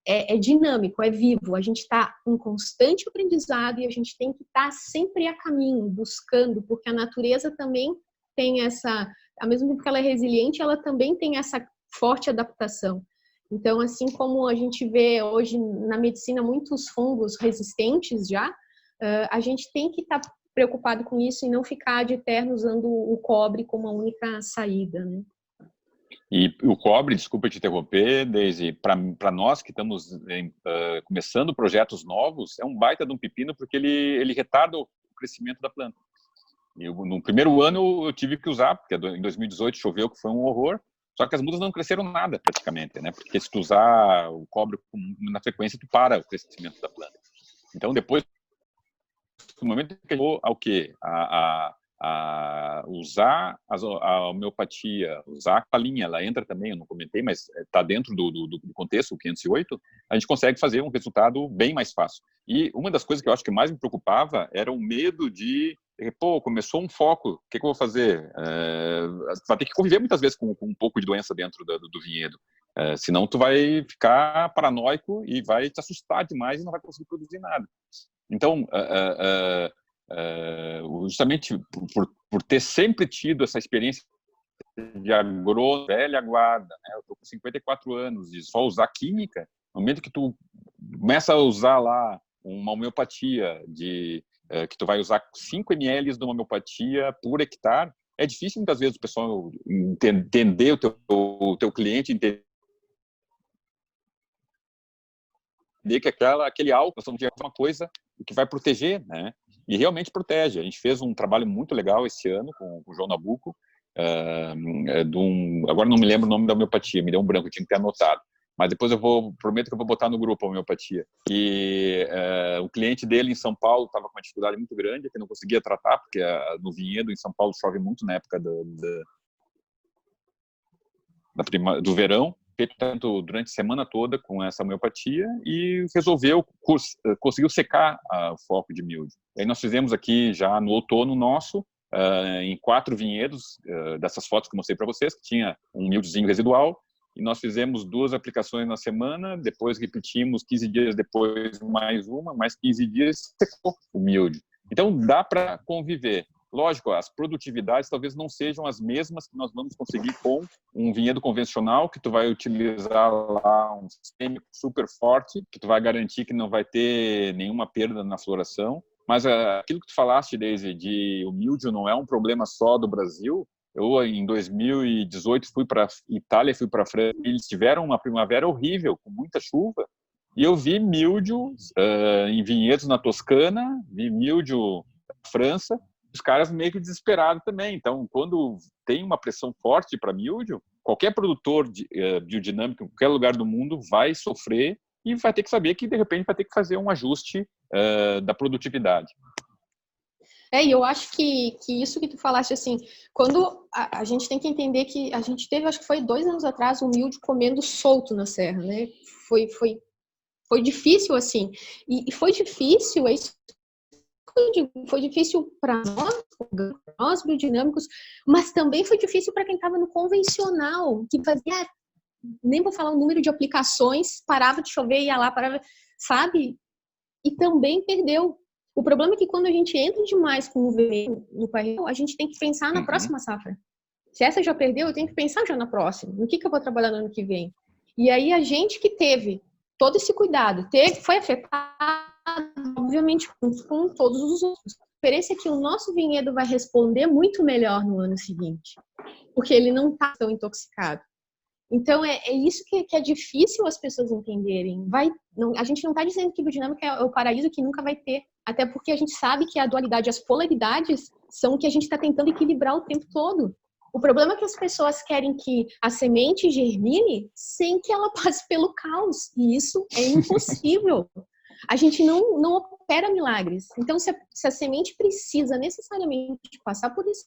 é dinâmico, é vivo. A gente está em constante aprendizado e a gente tem que estar sempre a caminho, buscando, porque a natureza também tem essa, ao mesmo tempo que ela é resiliente, ela também tem essa forte adaptação. Então, assim como a gente vê hoje na medicina muitos fungos resistentes já, a gente tem que estar preocupado com isso e não ficar de eterno usando o cobre como a única saída, né? E o cobre, desculpa te interromper, Daisy, para nós que estamos começando projetos novos, é um baita de um pepino porque ele retarda o crescimento da planta. No primeiro ano eu tive que usar, porque em 2018 choveu, que foi um horror, só que as mudas não cresceram nada praticamente, né? Porque se tu usar o cobre na frequência, tu para o crescimento da planta. Então depois, no momento que eu vou ao quê? A usar a homeopatia, usar a calinha, ela entra também, eu não comentei, mas está dentro do contexto, o 508, a gente consegue fazer um resultado bem mais fácil. E uma das coisas que eu acho que mais me preocupava era o medo de, começou um foco, o que eu vou fazer? Vai ter que conviver muitas vezes com um pouco de doença dentro do vinhedo, senão tu vai ficar paranoico e vai te assustar demais e não vai conseguir produzir nada. Então, justamente por ter sempre tido essa experiência de agrônomo, velha guarda, né? Eu estou com 54 anos e só usar química, no momento que tu começa a usar lá uma homeopatia que tu vai usar 5 ml de uma homeopatia por hectare, é difícil muitas vezes o pessoal entender o teu cliente, entender que aquele álcool, nós estamos de alguma coisa que vai proteger, né? E realmente protege. A gente fez um trabalho muito legal esse ano com o João Nabuco, agora não me lembro o nome da homeopatia, me deu um branco, eu tinha que ter anotado. Mas depois prometo que eu vou botar no grupo a homeopatia. E o cliente dele em São Paulo estava com uma dificuldade muito grande, que não conseguia tratar, porque no vinhedo em São Paulo chove muito na época do verão, tanto durante a semana toda com essa homeopatia e conseguiu secar o foco de míldio. Aí nós fizemos aqui já no outono nosso, em 4 vinhedos, dessas fotos que eu mostrei para vocês, que tinha um míldiozinho residual, e nós fizemos 2 aplicações na semana, depois repetimos 15 dias depois mais 15 dias secou o míldio. Então dá para conviver. Lógico, as produtividades talvez não sejam as mesmas que nós vamos conseguir com um vinhedo convencional, que tu vai utilizar lá um sistema super forte, que tu vai garantir que não vai ter nenhuma perda na floração. Mas aquilo que tu falaste, Daisy, de o míldio não é um problema só do Brasil. Eu, em 2018, fui para Itália, fui para França, e eles tiveram uma primavera horrível, com muita chuva, e eu vi míldio em vinhedos na Toscana, vi míldio na França, os caras meio que desesperados também. Então, quando tem uma pressão forte para míldio, qualquer produtor biodinâmico em qualquer lugar do mundo vai sofrer e vai ter que saber que, de repente, vai ter que fazer um ajuste da produtividade. E eu acho que isso que tu falaste, assim, quando a gente tem que entender que a gente teve, acho que foi 2 anos atrás, um míldio comendo solto na serra, né? Foi difícil, assim. E foi difícil, foi difícil para nós biodinâmicos, mas também foi difícil para quem estava no convencional, que fazia, nem vou falar o número de aplicações, parava de chover, ia lá, parava, sabe? E também perdeu. O problema é que quando a gente entra demais com o veneno no barril, a gente tem que pensar na próxima safra. Se essa já perdeu, eu tenho que pensar já na próxima. No que eu vou trabalhar no ano que vem? E aí a gente que teve todo esse cuidado, foi afetado, obviamente, com todos os outros. A diferença é que o nosso vinhedo vai responder muito melhor no ano seguinte, porque ele não está tão intoxicado. Então, é isso que é difícil as pessoas entenderem. A gente não está dizendo que biodinâmica é o paraíso que nunca vai ter, até porque a gente sabe que a dualidade, as polaridades, são o que a gente está tentando equilibrar o tempo todo. O problema é que as pessoas querem que a semente germine sem que ela passe pelo caos, e isso é impossível. A gente não opera milagres. Então, se a semente precisa necessariamente passar por esse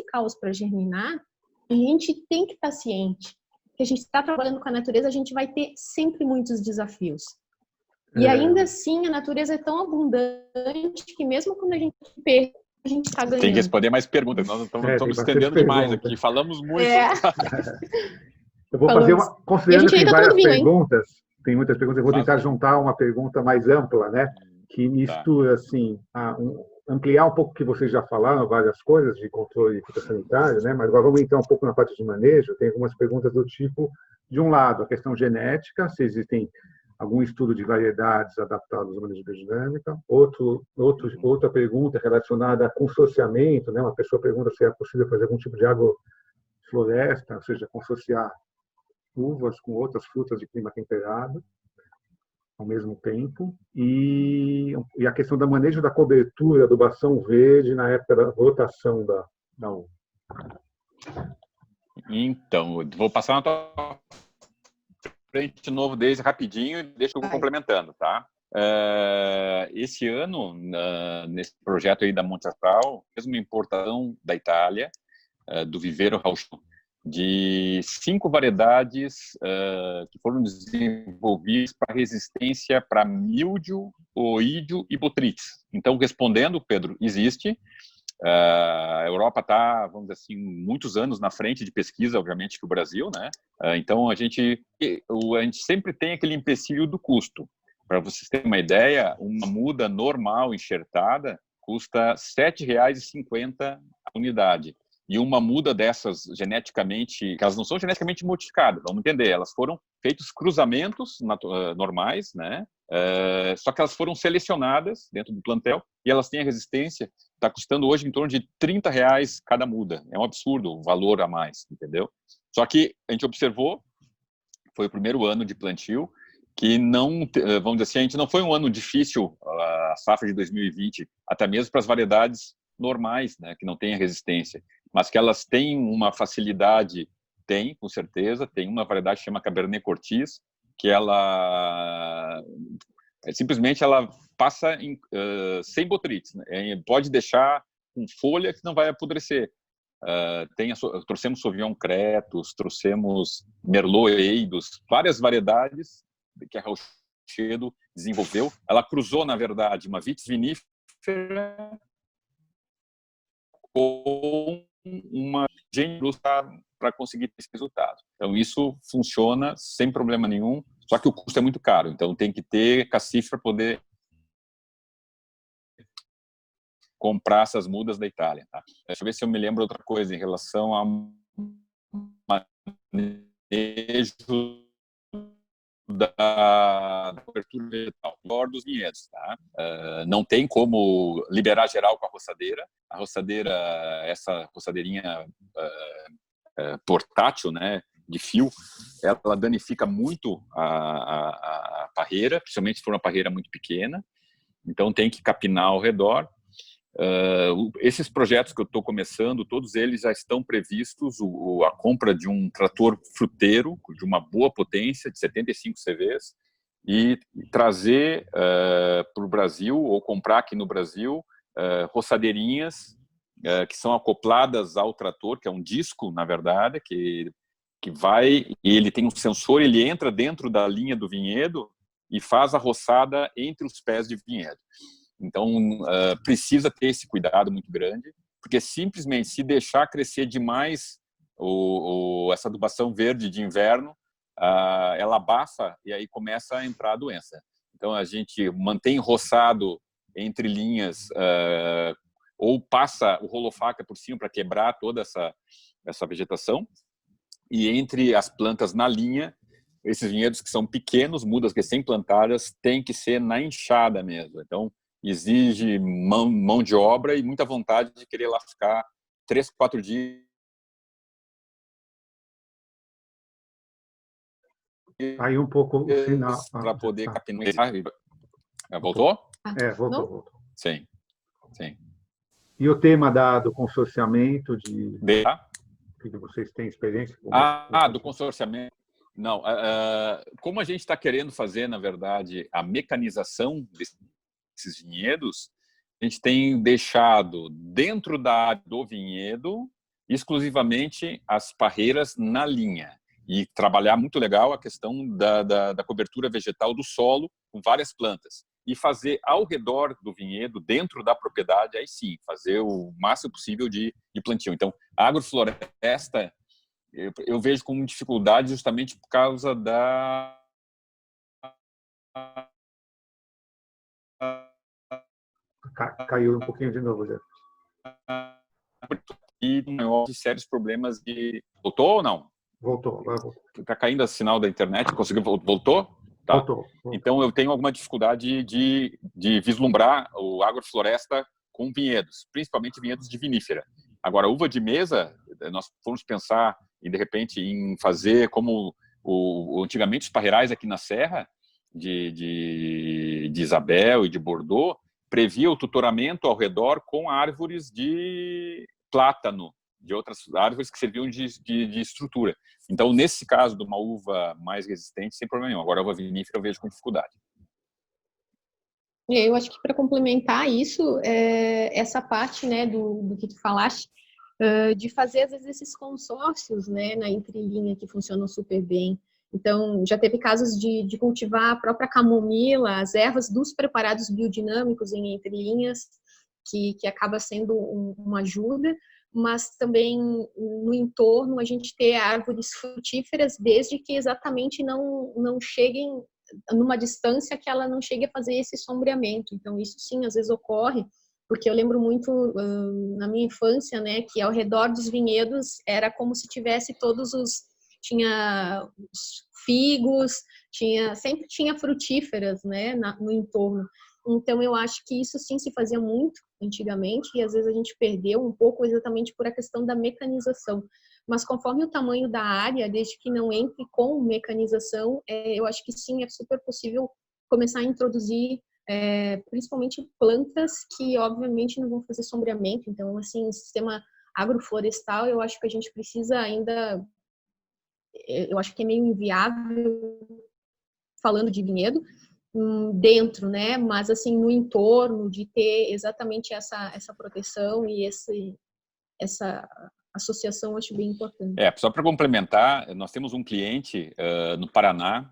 caos para germinar, a gente tem que estar ciente que a gente está trabalhando com a natureza, a gente vai ter sempre muitos desafios. E ainda assim, a natureza é tão abundante que mesmo quando a gente perde, a gente está ganhando. Tem que responder mais perguntas, nós estamos estendendo demais aqui, falamos muito. Eu vou fazer uma... Considerando que tem várias perguntas, tem muitas perguntas, eu vou tentar juntar uma pergunta mais ampla, né? Que mistura, assim, ampliar um pouco o que vocês já falaram, várias coisas de controle fitossanitário, né? Mas agora vamos entrar um pouco na parte de manejo. Tem algumas perguntas do tipo, de um lado, a questão genética, se existem algum estudo de variedades adaptadas ao manejo biodinâmica. Outra pergunta relacionada a consorciamento, né? Uma pessoa pergunta se é possível fazer algum tipo de agrofloresta, ou seja, consorciar uvas com outras frutas de clima temperado ao mesmo tempo, e a questão do manejo da cobertura, adubação verde na época da rotação da uva. Então, vou passar na tua frente de novo desde rapidinho e deixa eu complementando, tá? Esse ano, nesse projeto aí da Monte Astral, fez uma importação da Itália, do viveiro Rauch, de 5 variedades que foram desenvolvidas para resistência para míldio, oídio e botrytis. Então, respondendo, Pedro, existe. A Europa está, vamos dizer assim, muitos anos na frente de pesquisa, obviamente, que o Brasil, né? Então, a gente sempre tem aquele empecilho do custo. Para vocês terem uma ideia, uma muda normal enxertada custa R$ 7,50 a unidade. E uma muda dessas geneticamente, que elas não são geneticamente modificadas, vamos entender, elas foram feitos cruzamentos normais, né? Só que elas foram selecionadas dentro do plantel e elas têm a resistência, está custando hoje em torno de R$ 30 cada muda. É um absurdo o valor a mais, entendeu? Só que a gente observou, foi o primeiro ano de plantio, que não, vamos dizer assim, a gente não foi um ano difícil, a safra de 2020, até mesmo para as variedades normais, né, que não têm a resistência, mas que elas têm uma facilidade, com certeza, tem uma variedade que chama Cabernet Cortis, que ela simplesmente ela passa sem botrytis, né? Pode deixar com folha que não vai apodrecer. Trouxemos Sauvignon Cretos, trouxemos Merlot Eidos, várias variedades que a Rauchedo desenvolveu. Ela cruzou, na verdade, uma vitis vinífera com uma gênero para conseguir esse resultado. Então, isso funciona sem problema nenhum, só que o custo é muito caro. Então, tem que ter cacife para poder comprar essas mudas da Itália. Tá? Deixa eu ver se eu me lembro outra coisa em relação a manejo da cobertura vegetal, dos vinhedos, tá? Não tem como liberar geral com a roçadeira. A roçadeira, essa roçadeirinha portátil, né, de fio, ela danifica muito a parreira, principalmente se for uma parreira muito pequena. Então tem que capinar ao redor. Esses projetos que eu estou começando, todos eles já estão previstos a compra de um trator fruteiro de uma boa potência, de 75 CVs, e trazer para o Brasil, ou comprar aqui no Brasil, roçadeirinhas que são acopladas ao trator, que é um disco, na verdade, que vai, e ele tem um sensor, ele entra dentro da linha do vinhedo e faz a roçada entre os pés de vinhedo. Então, precisa ter esse cuidado muito grande, porque simplesmente se deixar crescer demais essa adubação verde de inverno, ela abafa e aí começa a entrar a doença. Então, a gente mantém roçado entre linhas, ou passa o rolo-faca por cima para quebrar toda essa vegetação, e entre as plantas na linha, esses vinhedos que são pequenos, mudas recém-plantadas, tem que ser na enxada mesmo. Então, exige mão de obra e muita vontade de querer lá ficar 3, 4 dias. Aí um pouco o sinal. Para poder Tá. capinar. Voltou? Voltou. Sim, sim. E o tema do consorciamento que vocês têm experiência? Do consorciamento. Não, como a gente está querendo fazer, na verdade, a mecanização desses vinhedos, a gente tem deixado dentro da área do vinhedo exclusivamente as parreiras na linha e trabalhar muito legal a questão da cobertura vegetal do solo com várias plantas e fazer ao redor do vinhedo, dentro da propriedade, aí sim, fazer o máximo possível de plantio. Então, a agrofloresta eu vejo com dificuldade justamente por causa da Caiu um pouquinho de novo, Zé. E de sérios problemas de... Voltou ou não? Voltou, agora voltou. Está caindo o sinal da internet, conseguiu? Voltou? Tá. Voltou. Então, eu tenho alguma dificuldade de vislumbrar o agrofloresta com vinhedos, principalmente vinhedos de vinífera. Agora, uva de mesa, nós fomos pensar de repente, em fazer como antigamente os parreirais aqui na Serra, de Isabel e de Bordeaux, previa o tutoramento ao redor com árvores de plátano, de outras árvores que serviam de estrutura. Então, nesse caso de uma uva mais resistente, sem problema nenhum. Agora, a uva vinífera eu vejo com dificuldade. Eu acho que para complementar isso, essa parte, né, do que tu falaste, de fazer, às vezes, esses consórcios, né, na entrelinha que funcionam super bem. Então, já teve casos de cultivar a própria camomila, as ervas dos preparados biodinâmicos em entrelinhas, que acaba sendo uma ajuda, mas também no entorno a gente ter árvores frutíferas, desde que exatamente não cheguem numa distância que ela não chegue a fazer esse sombreamento. Então, isso sim, às vezes ocorre, porque eu lembro muito na minha infância, né, que ao redor dos vinhedos era como se tivesse tinha os figos, sempre tinha frutíferas, né, no entorno. Então eu acho que isso sim se fazia muito antigamente e às vezes a gente perdeu um pouco exatamente por a questão da mecanização. Mas conforme o tamanho da área, desde que não entre com mecanização, eu acho que sim, é super possível começar a introduzir principalmente plantas que obviamente não vão fazer sombreamento. Então, assim, o sistema agroflorestal, eu acho que a gente precisa ainda, eu acho que é meio inviável falando de vinhedo dentro, né? Mas assim no entorno de ter exatamente essa proteção e essa associação, eu acho bem importante. Só para complementar, nós temos um cliente no Paraná,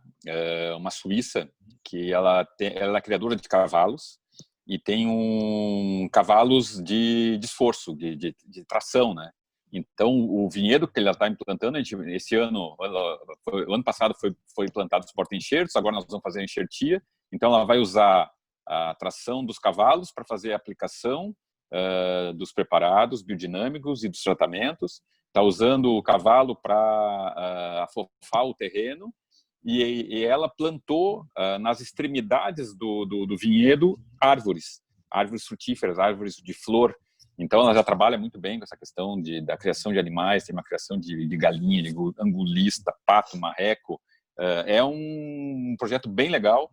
uma suíça, que ela é criadora de cavalos e tem cavalos de esforço, de tração, né? Então, o vinhedo que ela está implantando, esse ano, o ano passado foi plantado os porta-enxertos, agora nós vamos fazer a enxertia. Então, ela vai usar a tração dos cavalos para fazer a aplicação dos preparados biodinâmicos e dos tratamentos. Está usando o cavalo para afofar o terreno e ela plantou nas extremidades do vinhedo árvores frutíferas, árvores de flor. Então, ela já trabalha muito bem com essa questão da criação de animais, tem uma criação de galinha, de angulista, pato, marreco. É um projeto bem legal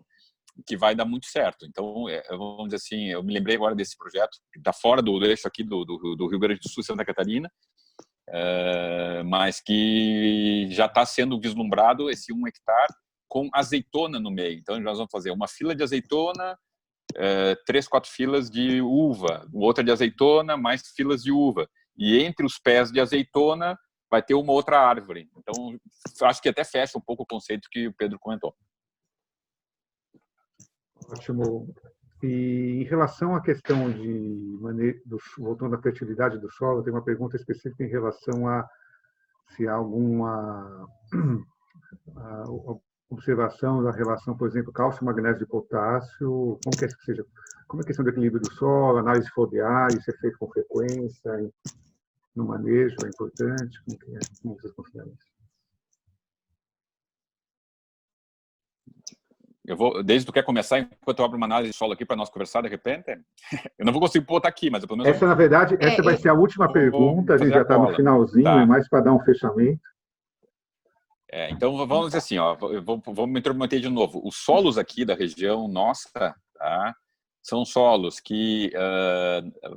que vai dar muito certo. Então, vamos dizer assim, eu me lembrei agora desse projeto, que está fora do eixo aqui do Rio Grande do Sul, Santa Catarina, mas que já está sendo vislumbrado esse 1 hectare com azeitona no meio. Então, nós vamos fazer uma fila de azeitona, 3, 4 filas de uva, outra de azeitona, mais filas de uva. E entre os pés de azeitona vai ter uma outra árvore. Então, acho que até fecha um pouco o conceito que o Pedro comentou. Ótimo. E em relação à questão voltando à fertilidade do solo, tem uma pergunta específica em relação a se há alguma observação da relação, por exemplo, cálcio, magnésio e potássio, como é a questão do equilíbrio do solo, análise foliar, isso é feito com frequência, no manejo, é importante, como vocês consideram isso? Desde tu quer começar, enquanto eu abro uma análise de solo aqui para nós conversar de repente? Eu não vou conseguir botar aqui, mas pelo menos... Essa, na verdade, essa vai ser a última pergunta, a gente já está no finalzinho, tá. É mais para dar um fechamento. Então, vamos dizer assim, eu vou me intrometer de novo. Os solos aqui da região nossa, tá, são solos que,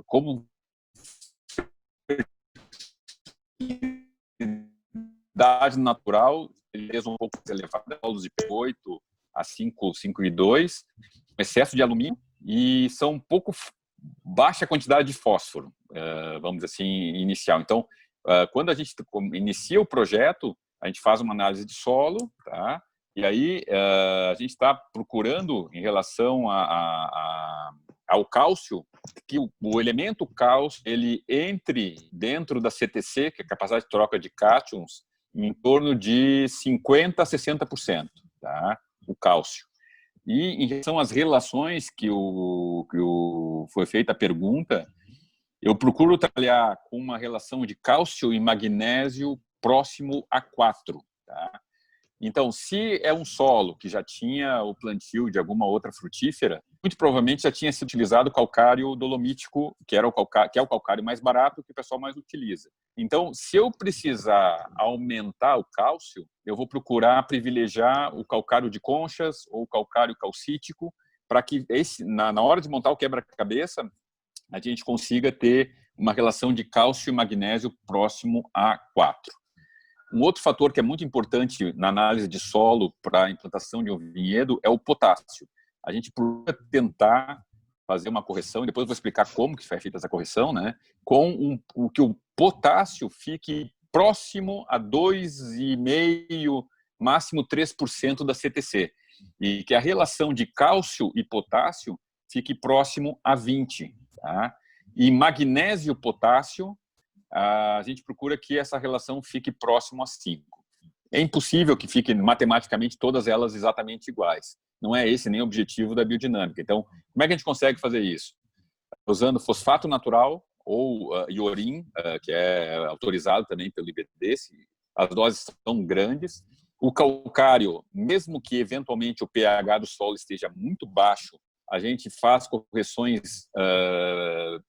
como idade natural, eles um pouco mais elevada, solos de 8 a 5,2, excesso de alumínio, e são um pouco baixa quantidade de fósforo, vamos dizer assim, inicial. Então, quando a gente inicia o projeto, a gente faz uma análise de solo, tá? E aí a gente está procurando, em relação ao cálcio, que o elemento cálcio ele entre dentro da CTC, que é a capacidade de troca de cátions, em torno de 50% a 60%, tá? O cálcio. E em relação às relações que foi feita a pergunta, eu procuro trabalhar com uma relação de cálcio e magnésio próximo a 4. Tá? Então, se é um solo que já tinha o plantio de alguma outra frutífera, muito provavelmente já tinha sido utilizado o calcário dolomítico, que é o calcário mais barato, que o pessoal mais utiliza. Então, se eu precisar aumentar o cálcio, eu vou procurar privilegiar o calcário de conchas ou o calcário calcítico, para que na hora de montar o quebra-cabeça, a gente consiga ter uma relação de cálcio e magnésio próximo a 4. Um outro fator que é muito importante na análise de solo para a implantação de um vinhedo é o potássio. A gente procura tentar fazer uma correção, e depois eu vou explicar como que foi feita essa correção, né? Com que o potássio fique próximo a 2,5%, máximo 3% da CTC. E que a relação de cálcio e potássio fique próximo a 20%. Tá? E magnésio e potássio, a gente procura que essa relação fique próximo a 5. É impossível que fiquem matematicamente todas elas exatamente iguais. Não é esse nem o objetivo da biodinâmica. Então, como é que a gente consegue fazer isso? Usando fosfato natural ou iorim, que é autorizado também pelo IBD, as doses são grandes. O calcário, mesmo que eventualmente o pH do solo esteja muito baixo, a gente faz correções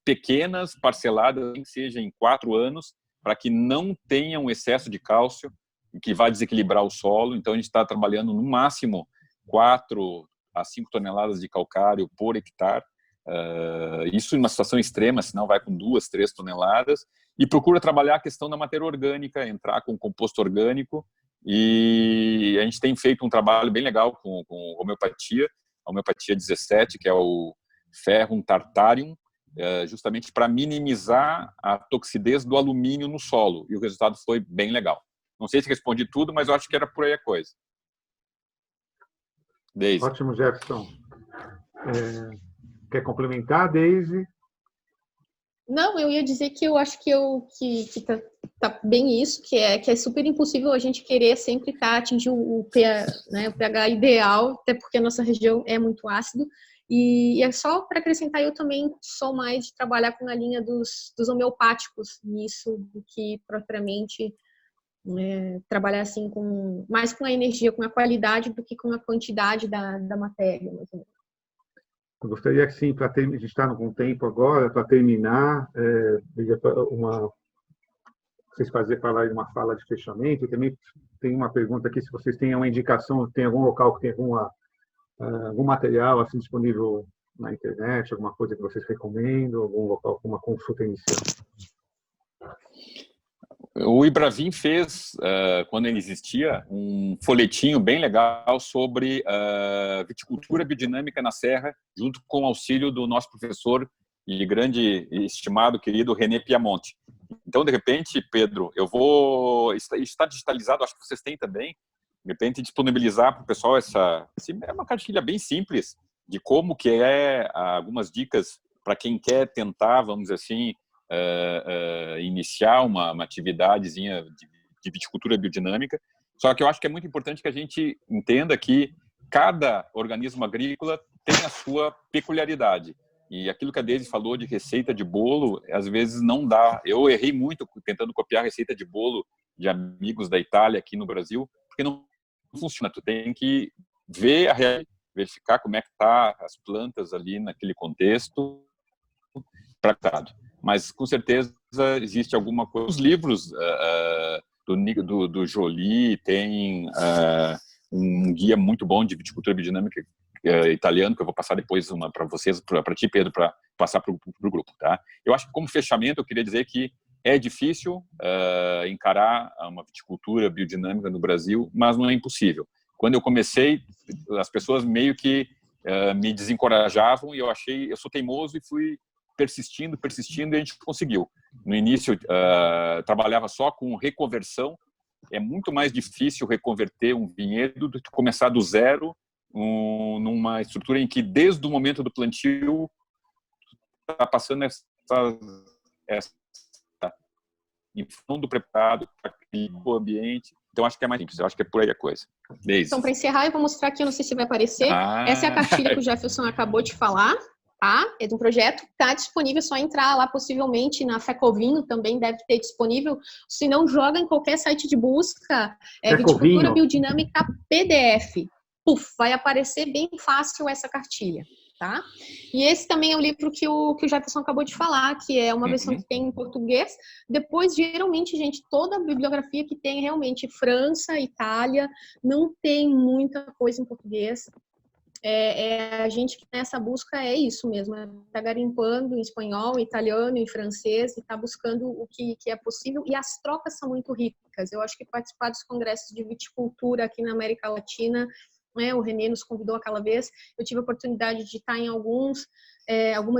pequenas, parceladas, nem que seja em 4 anos, para que não tenha um excesso de cálcio que vai desequilibrar o solo. Então, a gente está trabalhando no máximo 4 a 5 toneladas de calcário por hectare. Isso em uma situação extrema, senão vai com 2, 3 toneladas. E procura trabalhar a questão da matéria orgânica, entrar com composto orgânico. E a gente tem feito um trabalho bem legal com homeopatia, a homeopatia 17, que é o ferrum tartarium, justamente para minimizar a toxidez do alumínio no solo. E o resultado foi bem legal. Não sei se respondi tudo, mas eu acho que era por aí a coisa. Deise. Ótimo, Jefferson. Quer complementar, Deise? Não, eu ia dizer que eu acho que tá bem isso, que é super impossível a gente querer sempre atingir o pH, né, o pH ideal, até porque a nossa região é muito ácido. E é só para acrescentar, eu também sou mais de trabalhar com a linha dos homeopáticos nisso, do que propriamente trabalhar assim mais com a energia, com a qualidade, do que com a quantidade da matéria. Mais ou menos. Eu gostaria que, sim, a gente está com tempo agora, para terminar, vocês falarem uma fala de fechamento. E também tem uma pergunta aqui, se vocês têm uma indicação, tem algum local que tem algum material assim disponível na internet, alguma coisa que vocês recomendam, algum local com uma consulta inicial. O Ibravin fez, quando ele existia, um folhetinho bem legal sobre viticultura biodinâmica na Serra, junto com o auxílio do nosso professor e grande estimado, querido René Piamonte. Então, de repente, Pedro, eu vou... Está digitalizado, acho que vocês têm também, de repente disponibilizar para o pessoal é uma cartilha bem simples de como que algumas dicas para quem quer tentar, vamos dizer assim, iniciar uma atividadezinha de viticultura biodinâmica. Só que eu acho que é muito importante que a gente entenda que cada organismo agrícola tem a sua peculiaridade. E aquilo que a Deise falou de receita de bolo, às vezes não dá. Eu errei muito tentando copiar a receita de bolo de amigos da Itália aqui no Brasil, porque não funciona. Tu tem que ver a realidade verificar como é que tá as plantas ali naquele contexto tratado. Mas com certeza existe alguma coisa. Os livros do Joly tem um guia muito bom de viticultura biodinâmica italiano, que eu vou passar depois para vocês, para ti, Pedro, para passar para o grupo, tá? Eu acho que como fechamento eu queria dizer que é difícil encarar uma viticultura biodinâmica no Brasil, mas não é impossível. Quando eu comecei, as pessoas meio que me desencorajavam e eu sou teimoso e fui persistindo e a gente conseguiu. No início, trabalhava só com reconversão. É muito mais difícil reconverter um vinhedo do que começar do zero numa estrutura em que, desde o momento do plantio, está passando essa fundo preparado para o ambiente. Então, acho que é mais simples. Eu acho que é por aí a coisa. Daisy. Então, para encerrar, eu vou mostrar aqui, eu não sei se vai aparecer. Essa é a cartilha que o Jefferson acabou de falar. Tá? É de um projeto, está disponível, é só entrar lá, possivelmente na Fecovinho também deve ter disponível, se não joga em qualquer site de busca, Viticultura Biodinâmica PDF. Puf, vai aparecer bem fácil essa cartilha, tá? E esse também é o livro que o Jefferson acabou de falar, que é uma versão que tem em português. Depois, geralmente, gente, toda a bibliografia que tem realmente França, Itália, não tem muita coisa em português. A gente que nessa busca é isso mesmo, está garimpando em espanhol, italiano, em francês, e está buscando o que é possível, e as trocas são muito ricas. Eu acho que participar dos congressos de viticultura aqui na América Latina, né, o René nos convidou aquela vez, eu tive a oportunidade de estar em algumas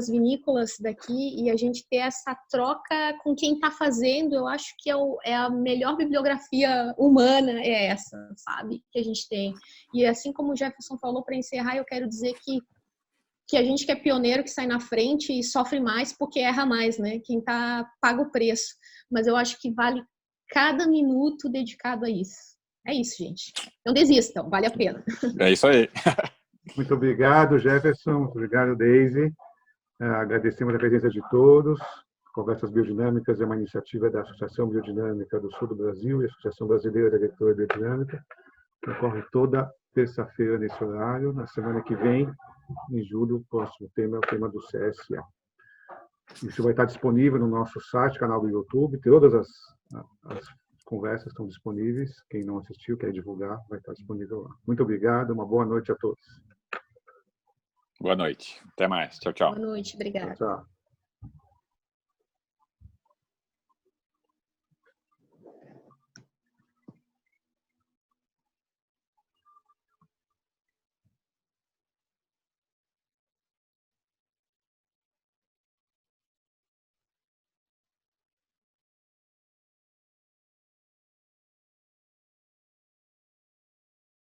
vinícolas daqui, e a gente ter essa troca com quem está fazendo, eu acho que é a melhor bibliografia humana, é essa, sabe, que a gente tem. E assim como o Jefferson falou, para encerrar, eu quero dizer que a gente que é pioneiro, que sai na frente e sofre mais porque erra mais, né? Quem paga o preço. Mas eu acho que vale cada minuto dedicado a isso. É isso, gente. Não desistam, vale a pena. É isso aí. Muito obrigado, Jefferson. Muito obrigado, Daisy. Agradecemos a presença de todos. Conversas Biodinâmicas é uma iniciativa da Associação Biodinâmica do Sul do Brasil e a Associação Brasileira da Agricultura Biodinâmica, que ocorre toda terça-feira nesse horário. Na semana que vem, em julho, o próximo tema é o tema do CSA. Isso vai estar disponível no nosso site, canal do YouTube. Todas as conversas estão disponíveis. Quem não assistiu, quer divulgar, vai estar disponível lá. Muito obrigado, uma boa noite a todos. Boa noite. Até mais. Tchau, tchau. Boa noite, obrigada. Tchau, tchau.